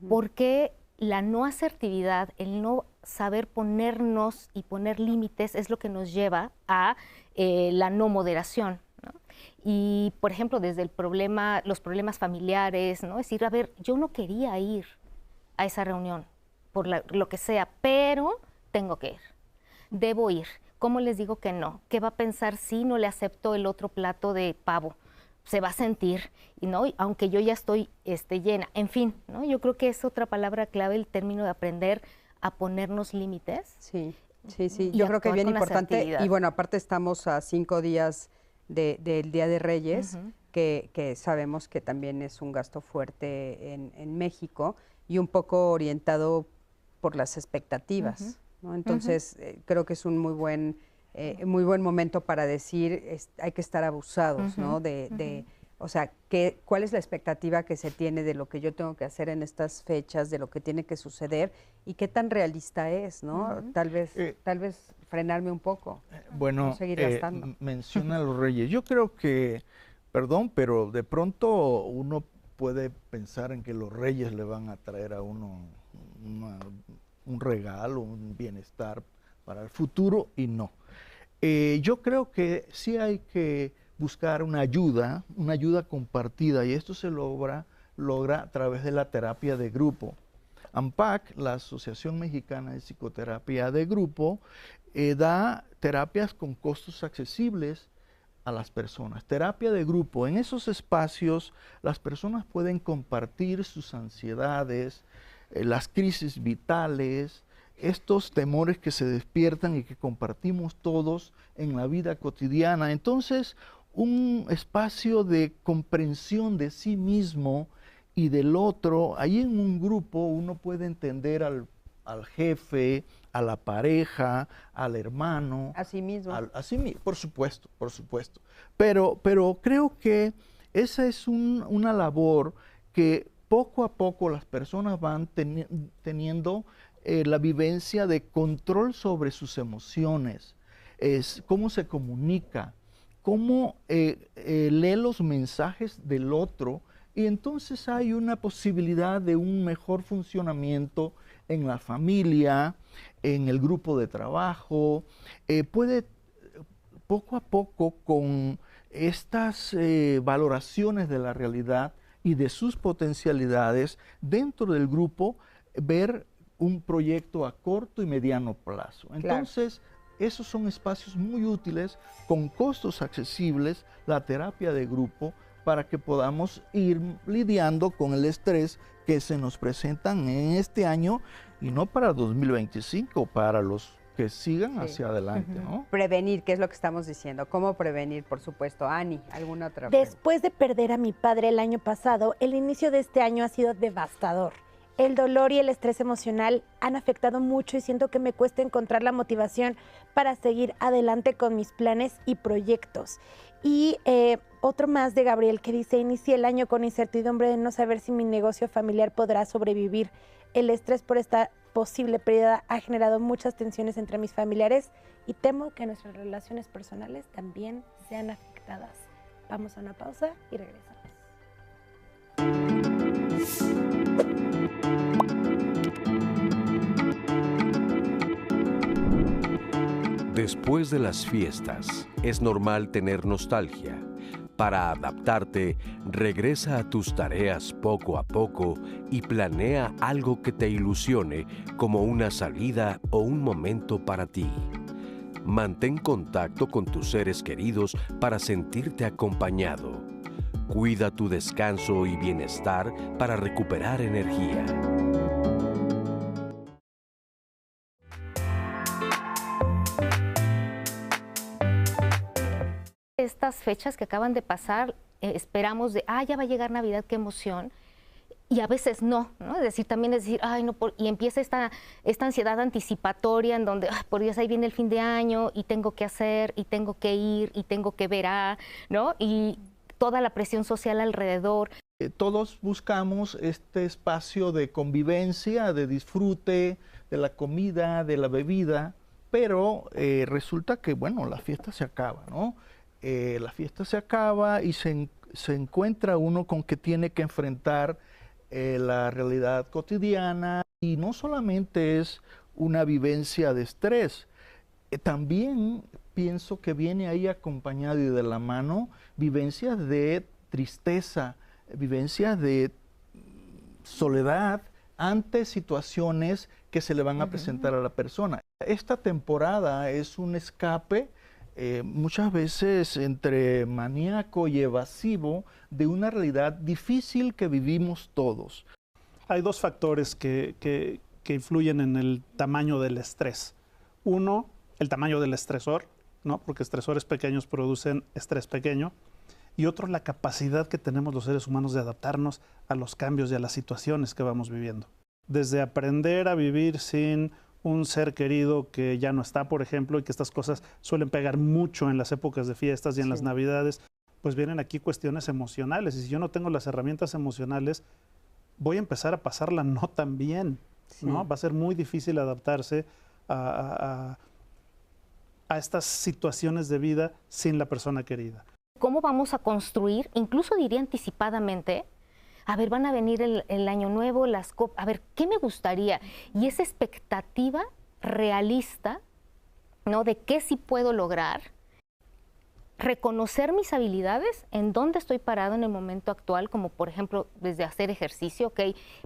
Porque la no asertividad, el no saber ponernos y poner límites es lo que nos lleva a la no moderación, ¿no? Y, por ejemplo, desde los problemas familiares, ¿no? Es decir, a ver, yo no quería ir a esa reunión, por lo que sea, pero tengo que ir, debo ir. ¿Cómo les digo que no? ¿Qué va a pensar si no le acepto el otro plato de pavo? Se va a sentir, ¿no? Aunque yo ya estoy llena. En fin, ¿no? Yo creo que es otra palabra clave, el término de aprender a ponernos límites. Sí, yo creo que es bien importante. Y bueno, aparte estamos a 5 días del Día de Reyes, que sabemos que también es un gasto fuerte en México y un poco orientado por las expectativas, ¿no? Entonces, creo que es un muy buen momento para decir, hay que estar abusados, ¿no? O sea, ¿cuál es la expectativa que se tiene de lo que yo tengo que hacer en estas fechas, de lo que tiene que suceder y qué tan realista es, ¿no? Tal vez frenarme un poco. Bueno, no seguir gastando. Menciona a los Reyes. Yo creo que, perdón, pero de pronto uno puede pensar en que los Reyes le van a traer a uno un regalo, un bienestar para el futuro y no. Yo creo que sí hay que buscar una ayuda compartida, y esto se logra a través de la terapia de grupo. AMPAC, la Asociación Mexicana de Psicoterapia de Grupo, da terapias con costos accesibles a las personas. Terapia de grupo. En esos espacios las personas pueden compartir sus ansiedades, las crisis vitales, estos temores que se despiertan y que compartimos todos en la vida cotidiana. Entonces, un espacio de comprensión de sí mismo y del otro. Ahí en un grupo uno puede entender al jefe, a la pareja, al hermano. A sí mismo. Por supuesto, por supuesto. Pero creo que esa es una labor que poco a poco las personas van teniendo la vivencia de control sobre sus emociones, cómo se comunica, cómo lee los mensajes del otro, y entonces hay una posibilidad de un mejor funcionamiento en la familia, en el grupo de trabajo. Puede poco a poco, con estas valoraciones de la realidad y de sus potencialidades dentro del grupo, ver un proyecto a corto y mediano plazo. Entonces, esos son espacios muy útiles, con costos accesibles, la terapia de grupo, para que podamos ir lidiando con el estrés que se nos presentan en este año, y no para 2025, para los que sigan hacia adelante, ¿no? Prevenir, ¿qué es lo que estamos diciendo? ¿Cómo prevenir? Por supuesto. Ani, ¿alguna otra? Después de perder a mi padre el año pasado, el inicio de este año ha sido devastador. El dolor y el estrés emocional han afectado mucho y siento que me cuesta encontrar la motivación para seguir adelante con mis planes y proyectos. Y otro más de Gabriel, que dice: inicié el año con incertidumbre de no saber si mi negocio familiar podrá sobrevivir. El estrés por esta posible pérdida ha generado muchas tensiones entre mis familiares y temo que nuestras relaciones personales también sean afectadas. Vamos a una pausa y regresamos. Después de las fiestas, es normal tener nostalgia. Para adaptarte, regresa a tus tareas poco a poco y planea algo que te ilusione, como una salida o un momento para ti. Mantén contacto con tus seres queridos para sentirte acompañado. Cuida tu descanso y bienestar para recuperar energía. Estas fechas que acaban de pasar, esperamos de, ya va a llegar Navidad, qué emoción, y a veces no, ¿no? Es decir, también es decir, no, y empieza esta ansiedad anticipatoria en donde, por Dios, ahí viene el fin de año, y tengo que hacer, y tengo que ir, y tengo que ver ¿no? Y toda la presión social alrededor. Todos buscamos este espacio de convivencia, de disfrute, de la comida, de la bebida, pero resulta que, bueno, la fiesta se acaba, ¿no? La fiesta se acaba y se encuentra uno con que tiene que enfrentar la realidad cotidiana, y no solamente es una vivencia de estrés, también pienso que viene ahí acompañado y de la mano vivencias de tristeza, vivencias de soledad ante situaciones que se le van a presentar a la persona. Esta temporada es un escape muchas veces entre maníaco y evasivo de una realidad difícil que vivimos todos. Hay dos factores que influyen en el tamaño del estrés. Uno, el tamaño del estresor, ¿no? Porque estresores pequeños producen estrés pequeño. Y otro, la capacidad que tenemos los seres humanos de adaptarnos a los cambios y a las situaciones que vamos viviendo. Desde aprender a vivir sin un ser querido que ya no está, por ejemplo, y que estas cosas suelen pegar mucho en las épocas de fiestas y en las Navidades, pues vienen aquí cuestiones emocionales. Y si yo no tengo las herramientas emocionales, voy a empezar a pasarla no tan bien, ¿no? Va a ser muy difícil adaptarse a estas situaciones de vida sin la persona querida. ¿Cómo vamos a construir, incluso diría anticipadamente, a ver, van a venir el año nuevo, las copas, a ver, ¿qué me gustaría? Y esa expectativa realista ¿no? De qué sí puedo lograr, reconocer mis habilidades, en dónde estoy parado en el momento actual, como por ejemplo desde hacer ejercicio, ¿ok?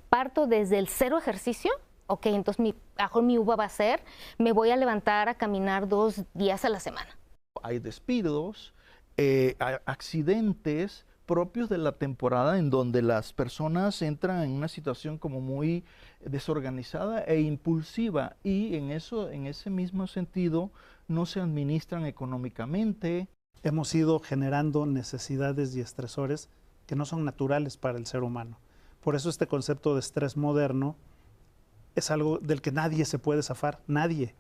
Parto desde el 0 ejercicio, ok, entonces mi uva va a ser, me voy a levantar a caminar 2 días a la semana. Hay despidos, hay accidentes propios de la temporada en donde las personas entran en una situación como muy desorganizada e impulsiva y en ese mismo sentido no se administran económicamente. Hemos ido generando necesidades y estresores que no son naturales para el ser humano. Por eso este concepto de estrés moderno es algo del que nadie se puede zafar, nadie.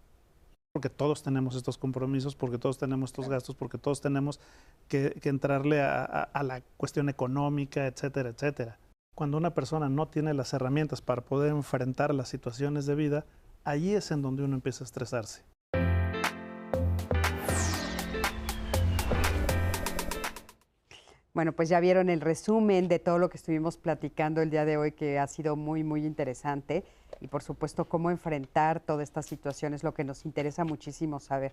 Porque todos tenemos estos compromisos, porque todos tenemos estos gastos, porque todos tenemos que entrarle a la cuestión económica, etcétera, etcétera. Cuando una persona no tiene las herramientas para poder enfrentar las situaciones de vida, allí es en donde uno empieza a estresarse. Bueno, pues ya vieron el resumen de todo lo que estuvimos platicando el día de hoy, que ha sido muy, muy interesante. Y por supuesto, cómo enfrentar toda esta situación es lo que nos interesa muchísimo saber.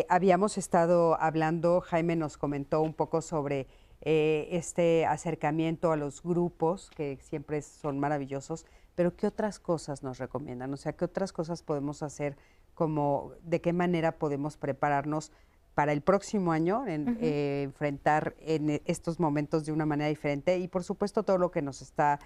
Habíamos estado hablando, Jaime nos comentó un poco sobre este acercamiento a los grupos, que siempre son maravillosos, pero ¿qué otras cosas nos recomiendan? O sea, ¿qué otras cosas podemos hacer? Como, ¿de qué manera podemos prepararnos para el próximo año, enfrentar en estos momentos de una manera diferente? Y por supuesto todo lo que nos está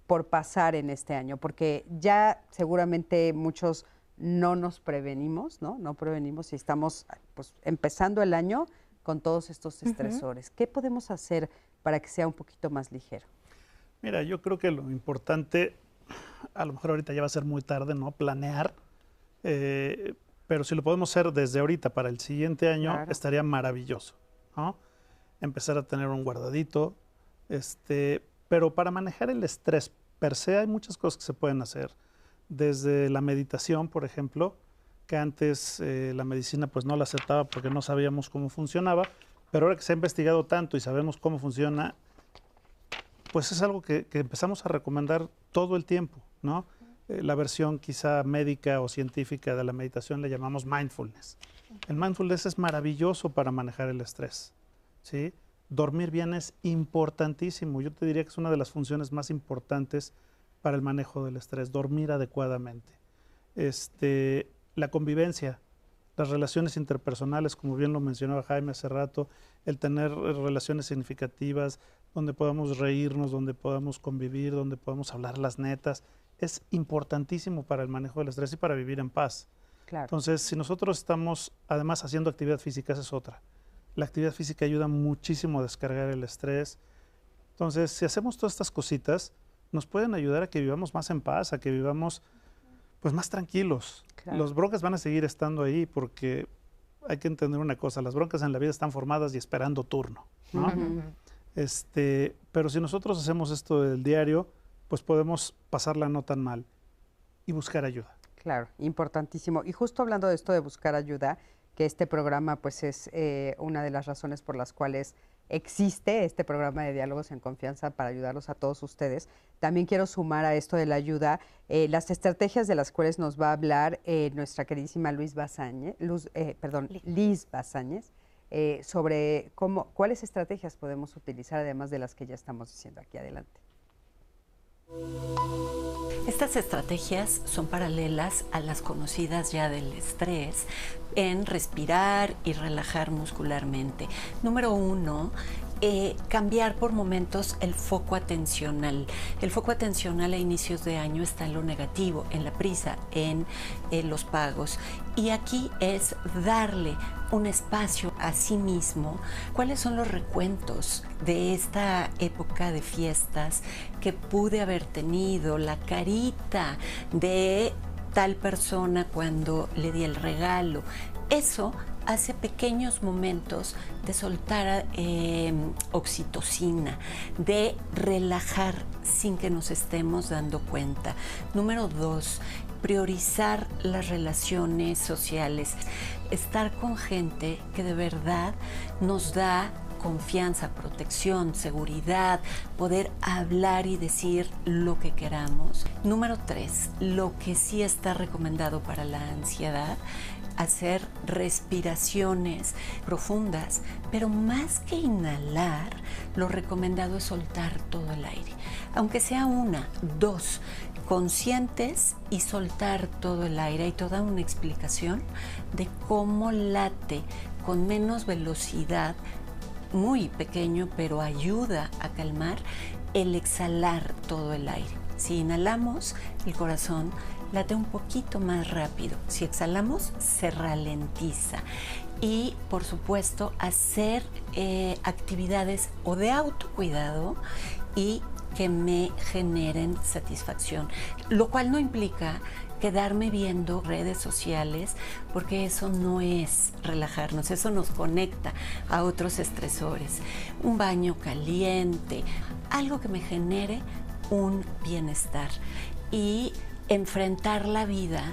por pasar en este año, porque ya seguramente muchos no nos prevenimos, ¿no? No prevenimos y estamos pues empezando el año con todos estos estresores. ¿Qué podemos hacer para que sea un poquito más ligero? Mira, yo creo que lo importante, a lo mejor ahorita ya va a ser muy tarde, ¿no? Planear, pero si lo podemos hacer desde ahorita para el siguiente año, claro, estaría maravilloso, ¿no? Empezar a tener un guardadito, pero para manejar el estrés per se hay muchas cosas que se pueden hacer. Desde la meditación, por ejemplo, que antes la medicina pues no la aceptaba porque no sabíamos cómo funcionaba, pero ahora que se ha investigado tanto y sabemos cómo funciona, pues es algo que empezamos a recomendar todo el tiempo, ¿no? La versión quizá médica o científica de la meditación le llamamos mindfulness. El mindfulness es maravilloso para manejar el estrés, ¿sí? Dormir bien es importantísimo. Yo te diría que es una de las funciones más importantes para el manejo del estrés, dormir adecuadamente. La convivencia, las relaciones interpersonales, como bien lo mencionaba Jaime hace rato, el tener relaciones significativas, donde podamos reírnos, donde podamos convivir, donde podamos hablar las netas, es importantísimo para el manejo del estrés y para vivir en paz. Claro. Entonces, si nosotros estamos además haciendo actividad física, esa es otra. La actividad física ayuda muchísimo a descargar el estrés. Entonces, si hacemos todas estas cositas, nos pueden ayudar a que vivamos más en paz, a que vivamos pues más tranquilos. Claro. Los broncas van a seguir estando ahí porque hay que entender una cosa, las broncas en la vida están formadas y esperando turno, ¿no? Pero si nosotros hacemos esto del diario, pues podemos pasarla no tan mal y buscar ayuda. Claro, importantísimo. Y justo hablando de esto de buscar ayuda, que este programa pues es una de las razones por las cuales existe este programa de Diálogos en Confianza para ayudarlos a todos ustedes. También quiero sumar a esto de la ayuda las estrategias de las cuales nos va a hablar nuestra queridísima Liz Bazáñez, sobre cuáles estrategias podemos utilizar además de las que ya estamos diciendo aquí. Adelante. Estas estrategias son paralelas a las conocidas ya del estrés en respirar y relajar muscularmente. Número 1, cambiar por momentos el foco atencional. El foco atencional a inicios de año está en lo negativo, en la prisa, en los pagos. Y aquí es darle un espacio a sí mismo. ¿Cuáles son los recuentos de esta época de fiestas que pude haber tenido? La carita de tal persona cuando le di el regalo. Eso hace pequeños momentos de soltar oxitocina, de relajar sin que nos estemos dando cuenta. Número 2, priorizar las relaciones sociales. Estar con gente que de verdad nos da confianza, protección, seguridad, poder hablar y decir lo que queramos. Número 3, lo que sí está recomendado para la ansiedad, hacer respiraciones profundas, pero más que inhalar, lo recomendado es soltar todo el aire, aunque sea 1, 2, conscientes y soltar todo el aire. Hay toda una explicación de cómo late con menos velocidad, muy pequeño, pero ayuda a calmar el exhalar todo el aire. Si inhalamos, el corazón late un poquito más rápido. Si exhalamos, se ralentiza. Y, por supuesto, hacer actividades o de autocuidado y que me generen satisfacción, lo cual no implica quedarme viendo redes sociales, porque eso no es relajarnos, eso nos conecta a otros estresores. Un baño caliente, algo que me genere un bienestar y enfrentar la vida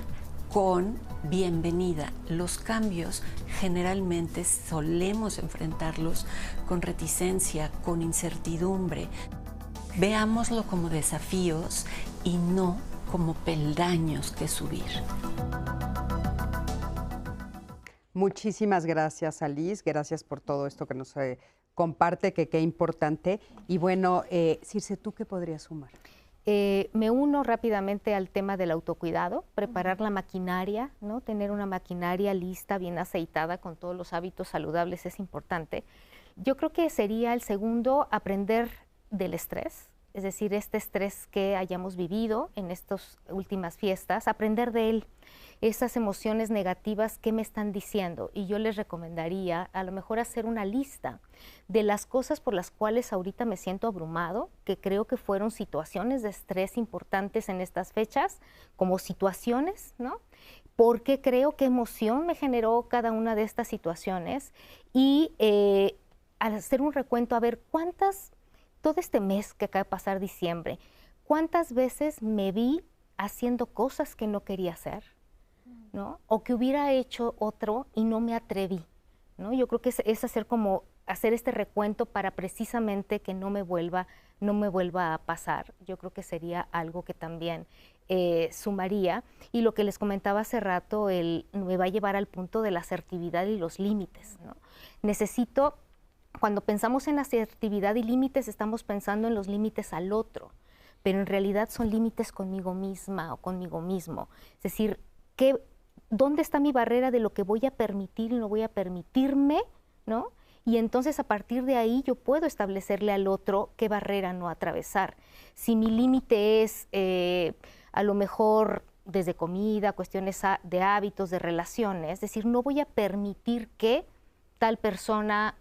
con bienvenida. Los cambios generalmente solemos enfrentarlos con reticencia, con incertidumbre. Veámoslo como desafíos y no como peldaños que subir. Muchísimas gracias, Alice. Gracias por todo esto que nos comparte, que qué importante. Y bueno, Circe, ¿tú qué podrías sumar? Me uno rápidamente al tema del autocuidado, preparar la maquinaria, ¿no? Tener una maquinaria lista, bien aceitada, con todos los hábitos saludables es importante. Yo creo que sería el segundo, aprender del estrés, es decir, este estrés que hayamos vivido en estas últimas fiestas, aprender de él, esas emociones negativas que me están diciendo. Y yo les recomendaría a lo mejor hacer una lista de las cosas por las cuales ahorita me siento abrumado, que creo que fueron situaciones de estrés importantes en estas fechas, como situaciones, ¿no? Porque creo qué emoción me generó cada una de estas situaciones y al hacer un recuento, a ver todo este mes que acaba de pasar, diciembre, ¿cuántas veces me vi haciendo cosas que no quería hacer, ¿no? O que hubiera hecho otro y no me atreví, ¿no? Yo creo que es hacer este recuento para precisamente que no me vuelva a pasar. Yo creo que sería algo que también sumaría. Y lo que les comentaba hace rato, me va a llevar al punto de la asertividad y los límites, ¿no? Cuando pensamos en asertividad y límites, estamos pensando en los límites al otro, pero en realidad son límites conmigo misma o conmigo mismo. Es decir, ¿dónde está mi barrera de lo que voy a permitir y no voy a permitirme, ¿no? Y entonces a partir de ahí yo puedo establecerle al otro qué barrera no atravesar. Si mi límite es a lo mejor desde comida, cuestiones de hábitos, de relaciones, es decir, no voy a permitir que tal persona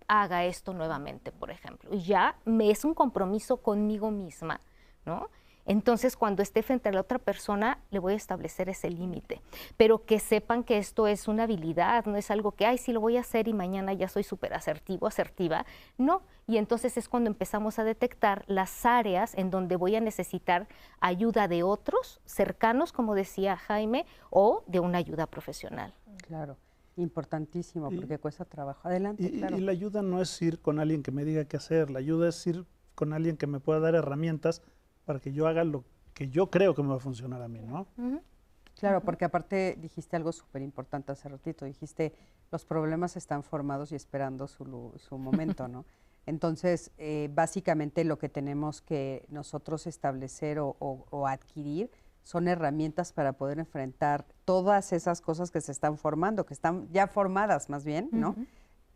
haga esto nuevamente, por ejemplo. Y ya es un compromiso conmigo misma, ¿no? Entonces, cuando esté frente a la otra persona, le voy a establecer ese límite. Pero que sepan que esto es una habilidad, no es algo que, ay, sí lo voy a hacer y mañana ya soy súper asertivo, asertiva. No. Y entonces es cuando empezamos a detectar las áreas en donde voy a necesitar ayuda de otros cercanos, como decía Jaime, o de una ayuda profesional. Claro. Importantísimo, porque cuesta trabajo. Adelante, claro. Y la ayuda no es ir con alguien que me diga qué hacer, la ayuda es ir con alguien que me pueda dar herramientas para que yo haga lo que yo creo que me va a funcionar a mí, ¿no? Claro, porque aparte dijiste algo súper importante hace ratito, dijiste, los problemas están formados y esperando su momento, ¿no? Entonces, básicamente lo que tenemos que nosotros establecer o adquirir son herramientas para poder enfrentar todas esas cosas que se están formando, que están ya formadas más bien, ¿no?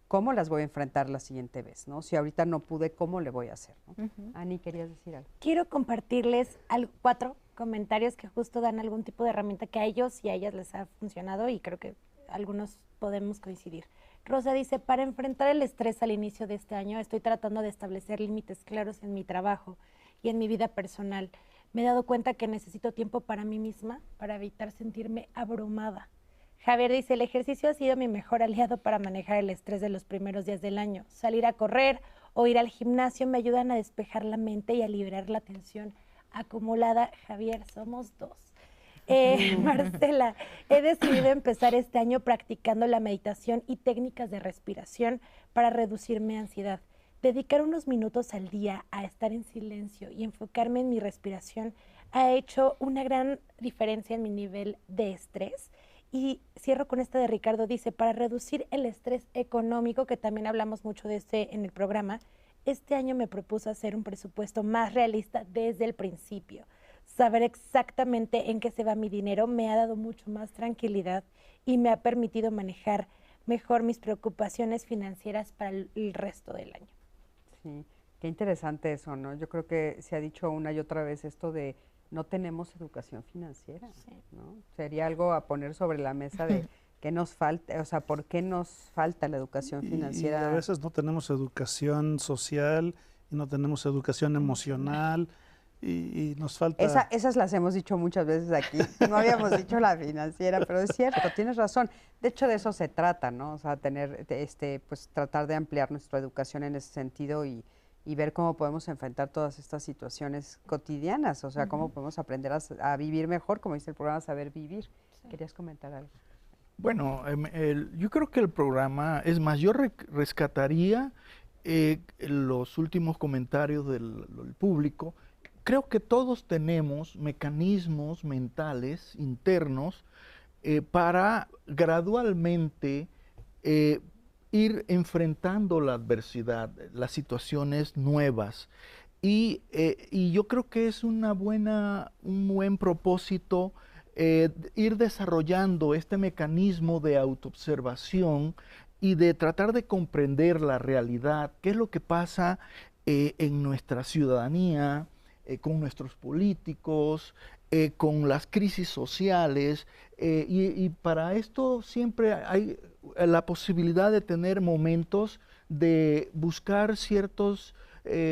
¿Cómo las voy a enfrentar la siguiente vez, ¿no? Si ahorita no pude, ¿cómo le voy a hacer, ¿no? Ani, ¿querías decir algo? Quiero compartirles 4 comentarios que justo dan algún tipo de herramienta que a ellos y a ellas les ha funcionado y creo que algunos podemos coincidir. Rosa dice, para enfrentar el estrés al inicio de este año, estoy tratando de establecer límites claros en mi trabajo y en mi vida personal. Me he dado cuenta que necesito tiempo para mí misma para evitar sentirme abrumada. Javier dice, el ejercicio ha sido mi mejor aliado para manejar el estrés de los primeros días del año. Salir a correr o ir al gimnasio me ayudan a despejar la mente y a liberar la tensión acumulada. Javier, somos 2. Marcela, he decidido empezar este año practicando la meditación y técnicas de respiración para reducir mi ansiedad. Dedicar unos minutos al día a estar en silencio y enfocarme en mi respiración ha hecho una gran diferencia en mi nivel de estrés. Y cierro con esta de Ricardo, dice, para reducir el estrés económico, que también hablamos mucho de este en el programa, este año me propuse hacer un presupuesto más realista desde el principio. Saber exactamente en qué se va mi dinero me ha dado mucho más tranquilidad y me ha permitido manejar mejor mis preocupaciones financieras para el resto del año. Sí, qué interesante eso, ¿no? Yo creo que se ha dicho una y otra vez esto de no tenemos educación financiera, ¿no? Sería algo a poner sobre la mesa de qué nos falta, o sea, ¿por qué nos falta la educación financiera? Y a veces no tenemos educación social, y no tenemos educación emocional, y nos falta... Esas las hemos dicho muchas veces aquí, no habíamos dicho la financiera, pero es cierto, tienes razón. De hecho, de eso se trata, ¿no? O sea, pues tratar de ampliar nuestra educación en ese sentido y ver cómo podemos enfrentar todas estas situaciones cotidianas, o sea, cómo podemos aprender a vivir mejor, como dice el programa, saber vivir. Sí. ¿Querías comentar algo? Bueno, yo creo que el programa, es más, yo rescataría los últimos comentarios del público. Creo que todos tenemos mecanismos mentales internos para gradualmente ir enfrentando la adversidad, las situaciones nuevas. Y yo creo que es un buen propósito ir desarrollando este mecanismo de autoobservación y de tratar de comprender la realidad, qué es lo que pasa en nuestra ciudadanía, con nuestros políticos, con las crisis sociales, y para esto siempre hay la posibilidad de tener momentos de buscar ciertas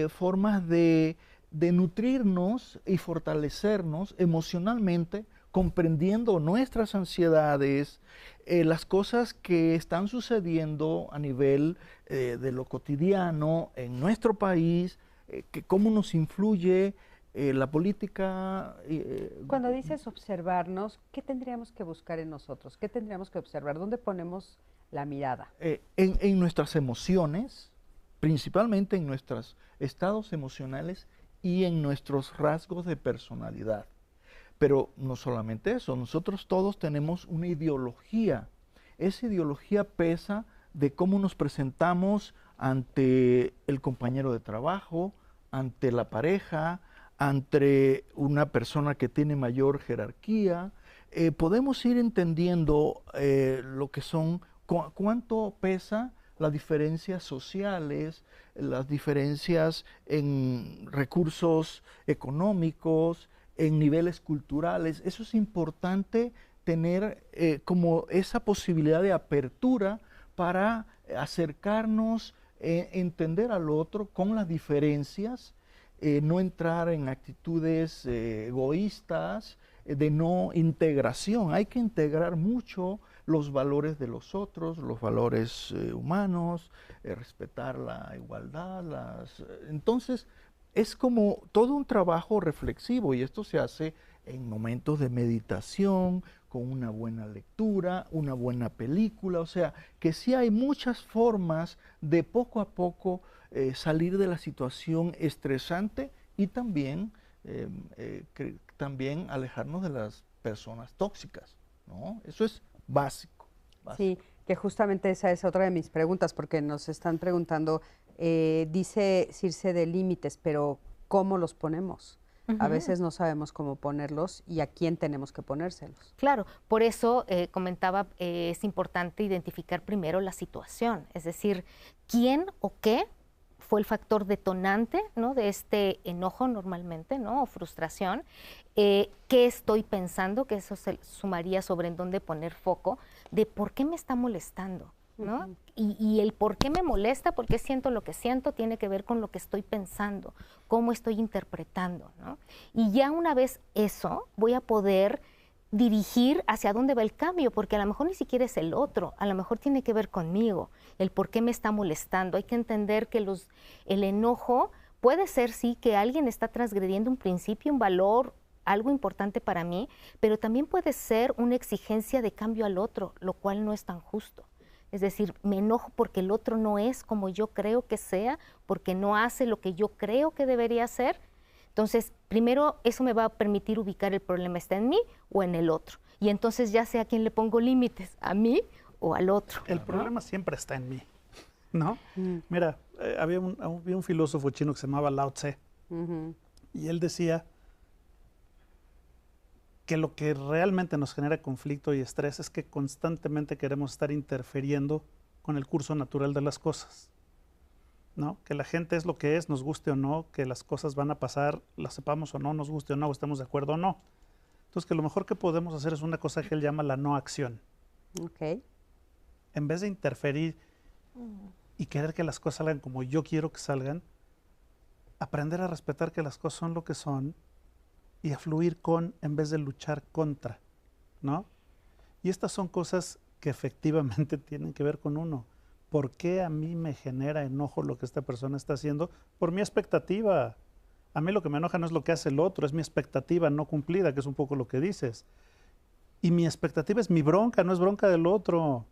formas de nutrirnos y fortalecernos emocionalmente, comprendiendo nuestras ansiedades, las cosas que están sucediendo a nivel de lo cotidiano en nuestro país, que cómo nos influye la política. Cuando dices observarnos, ¿qué tendríamos que buscar en nosotros? ¿Qué tendríamos que observar? ¿Dónde ponemos la mirada? En nuestras emociones, principalmente en nuestros estados emocionales y en nuestros rasgos de personalidad. Pero no solamente eso, nosotros todos tenemos una ideología. Esa ideología pesa de cómo nos presentamos ante el compañero de trabajo, ante la pareja, ante una persona que tiene mayor jerarquía. Podemos ir entendiendo lo que son, cuánto pesa las diferencias sociales, las diferencias en recursos económicos, en niveles culturales. Eso es importante tener como esa posibilidad de apertura para acercarnos, entender al otro con las diferencias, no entrar en actitudes egoístas, de no integración. Hay que integrar mucho los valores de los otros, los valores humanos, respetar la igualdad. Entonces, es como todo un trabajo reflexivo, y esto se hace en momentos de meditación, con una buena lectura, una buena película. O sea, que sí hay muchas formas de poco a poco salir de la situación estresante y también alejarnos de las personas tóxicas, ¿no? Eso es básico. Sí, que justamente esa es otra de mis preguntas, porque nos están preguntando, dice Circe de límites, pero ¿cómo los ponemos? A veces no sabemos cómo ponerlos y a quién tenemos que ponérselos. Claro, por eso comentaba, es importante identificar primero la situación, es decir, quién o qué fue el factor detonante, ¿no?, de este enojo normalmente, ¿no?, o frustración, qué estoy pensando, que eso se sumaría sobre en dónde poner foco, de por qué me está molestando, ¿no? Y el por qué me molesta, por qué siento lo que siento, tiene que ver con lo que estoy pensando, cómo estoy interpretando, ¿no? Y ya una vez eso, voy a poder dirigir hacia dónde va el cambio, porque a lo mejor ni siquiera es el otro, a lo mejor tiene que ver conmigo, el por qué me está molestando. Hay que entender que el enojo puede ser, sí, que alguien está transgrediendo un principio, un valor, algo importante para mí, pero también puede ser una exigencia de cambio al otro, lo cual no es tan justo. Es decir, me enojo porque el otro no es como yo creo que sea, porque no hace lo que yo creo que debería hacer. Entonces, primero, eso me va a permitir ubicar el problema está en mí o en el otro. Y entonces ya sé a quién le pongo límites, a mí o al otro. El problema siempre está en mí, ¿no? Mira, había un filósofo chino que se llamaba Lao Tse, y él decía que lo que realmente nos genera conflicto y estrés es que constantemente queremos estar interfiriendo con el curso natural de las cosas, ¿no? Que la gente es lo que es, nos guste o no, que las cosas van a pasar, las sepamos o no, nos guste o no, estemos de acuerdo o no. Entonces, que lo mejor que podemos hacer es una cosa que él llama la no acción. Ok. En vez de interferir y querer que las cosas salgan como yo quiero que salgan, aprender a respetar que las cosas son lo que son y a fluir con en vez de luchar contra, ¿no? Y estas son cosas que efectivamente tienen que ver con uno. ¿Por qué a mí me genera enojo lo que esta persona está haciendo? Por mi expectativa. A mí lo que me enoja no es lo que hace el otro, es mi expectativa no cumplida, que es un poco lo que dices. Y mi expectativa es mi bronca, no es bronca del otro.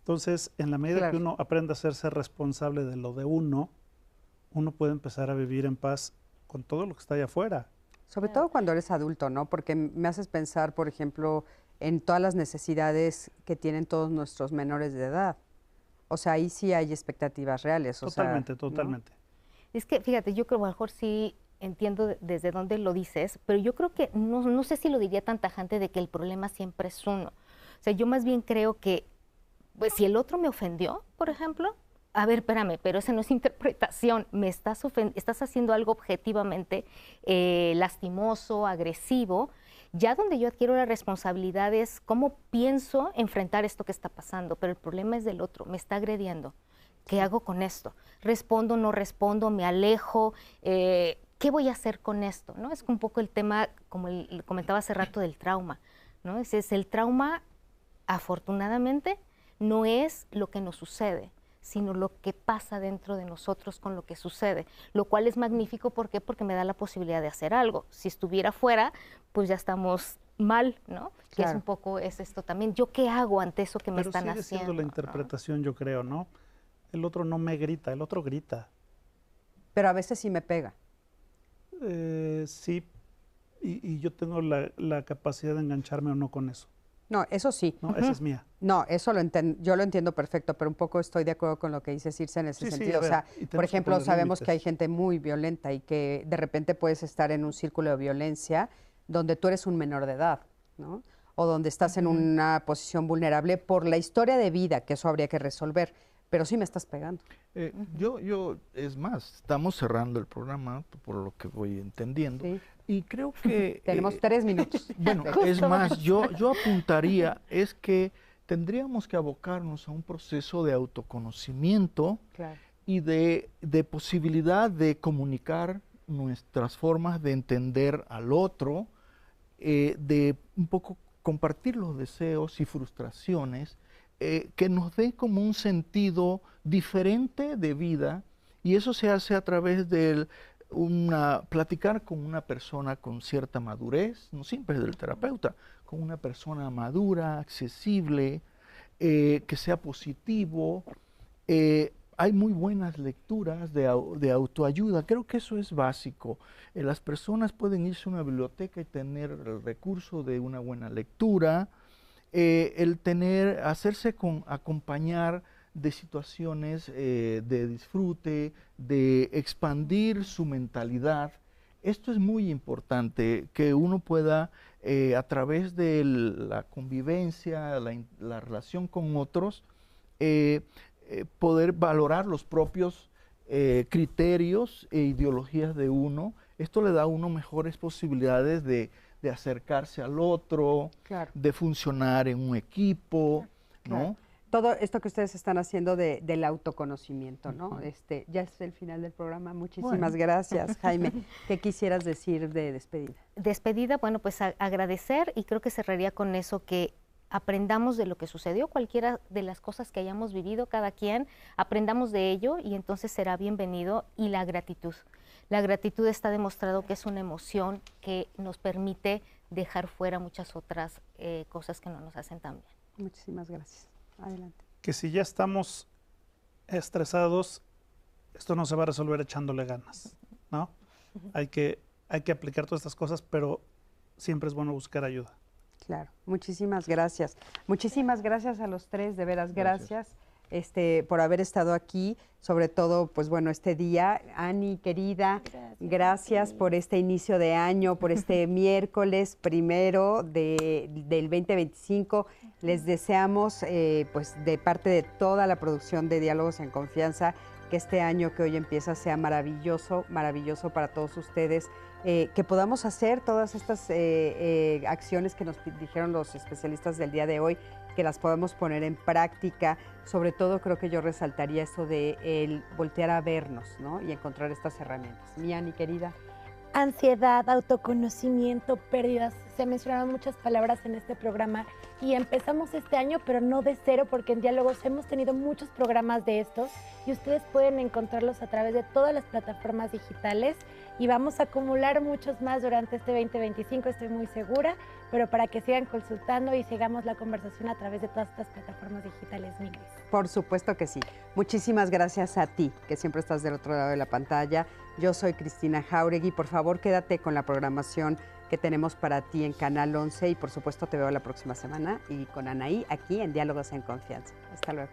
Entonces, en la medida que uno aprenda a hacerse responsable de lo de uno puede empezar a vivir en paz con todo lo que está allá afuera. Sobre todo cuando eres adulto, ¿no? Porque me haces pensar, por ejemplo, en todas las necesidades que tienen todos nuestros menores de edad. O sea, ahí sí hay expectativas reales. Totalmente, o sea, totalmente. ¿no? Es que, fíjate, yo creo que a lo mejor sí entiendo desde dónde lo dices, pero yo creo que no sé si lo diría tan tajante de que el problema siempre es uno. O sea, yo más bien creo que, pues, si el otro me ofendió, por ejemplo, a ver, espérame, pero esa no es interpretación, estás haciendo algo objetivamente lastimoso, agresivo. Ya donde yo adquiero la responsabilidad es cómo pienso enfrentar esto que está pasando, pero el problema es del otro, me está agrediendo. ¿Qué hago con esto? ¿Respondo, no respondo, me alejo? ¿Qué voy a hacer con esto? ¿No? Es un poco el tema, como comentaba hace rato, del trauma, ¿no? Es el trauma, afortunadamente, no es lo que nos sucede, sino lo que pasa dentro de nosotros con lo que sucede, lo cual es magnífico. ¿Por qué? Porque me da la posibilidad de hacer algo. Si estuviera fuera, pues ya estamos mal, ¿no? Claro. Que es un poco esto también. ¿Yo qué hago ante eso que me están haciendo? Pero sigue siendo la interpretación, ¿no? Yo creo, ¿no? El otro no me grita, el otro grita. Pero a veces sí me pega. Sí, y yo tengo la capacidad de engancharme o no con eso. No, eso sí. No, esa es mía. No, eso yo lo entiendo perfecto, pero un poco estoy de acuerdo con lo que dice Circe en ese sentido. Sí, o sea, por ejemplo, sabemos que hay gente muy violenta y que de repente puedes estar en un círculo de violencia donde tú eres un menor de edad, ¿no? O donde estás en una posición vulnerable por la historia de vida, que eso habría que resolver. Pero sí me estás pegando. Es más, estamos cerrando el programa, por lo que voy entendiendo, y creo que... Tenemos 3 minutos. Bueno, es más, yo apuntaría, es que tendríamos que abocarnos a un proceso de autoconocimiento y de posibilidad de comunicar nuestras formas de entender al otro, de un poco compartir los deseos y frustraciones, que nos dé como un sentido diferente de vida, y eso se hace a través de platicar con una persona con cierta madurez, no siempre es del terapeuta, con una persona madura, accesible, que sea positivo. Hay muy buenas lecturas de autoayuda, creo que eso es básico. Las personas pueden irse a una biblioteca y tener el recurso de una buena lectura, hacerse acompañar de situaciones de disfrute, de expandir su mentalidad. Esto es muy importante, que uno pueda, a través de la convivencia, la relación con otros, poder valorar los propios criterios e ideologías de uno. Esto le da a uno mejores posibilidades de acercarse al otro, de funcionar en un equipo, ¿no? Todo esto que ustedes están haciendo del autoconocimiento, ¿no? Ya es el final del programa. Muchísimas gracias, Jaime. ¿Qué quisieras decir de despedida? Despedida, bueno, pues agradecer, y creo que cerraría con eso, que aprendamos de lo que sucedió, cualquiera de las cosas que hayamos vivido, cada quien, aprendamos de ello, y entonces será bienvenido, y la gratitud. La gratitud está demostrado que es una emoción que nos permite dejar fuera muchas otras cosas que no nos hacen tan bien. Muchísimas gracias. Adelante. Que si ya estamos estresados, esto no se va a resolver echándole ganas, ¿no? Hay que aplicar todas estas cosas, pero siempre es bueno buscar ayuda. Claro, muchísimas gracias. Muchísimas gracias a los tres, de veras, gracias. Por haber estado aquí, sobre todo, pues bueno, este día. Ani, querida, gracias por este inicio de año, por este miércoles primero del 2025. Les deseamos, pues de parte de toda la producción de Diálogos en Confianza, que este año que hoy empieza sea maravilloso, maravilloso para todos ustedes, que podamos hacer todas estas acciones que nos dijeron los especialistas del día de hoy, que las podamos poner en práctica. Sobre todo creo que yo resaltaría eso de el voltear a vernos, ¿no? Y encontrar estas herramientas. Mi querida. Ansiedad, autoconocimiento, pérdidas. Se mencionaron muchas palabras en este programa y empezamos este año, pero no de cero, porque en Diálogos hemos tenido muchos programas de estos y ustedes pueden encontrarlos a través de todas las plataformas digitales y vamos a acumular muchos más durante este 2025, estoy muy segura, pero para que sigan consultando y sigamos la conversación a través de todas estas plataformas digitales, mi Cris. Por supuesto que sí. Muchísimas gracias a ti, que siempre estás del otro lado de la pantalla. Yo soy Cristina Jáuregui. Por favor, quédate con la programación que tenemos para ti en Canal 11 y por supuesto te veo la próxima semana y con Anaí aquí en Diálogos en Confianza. Hasta luego.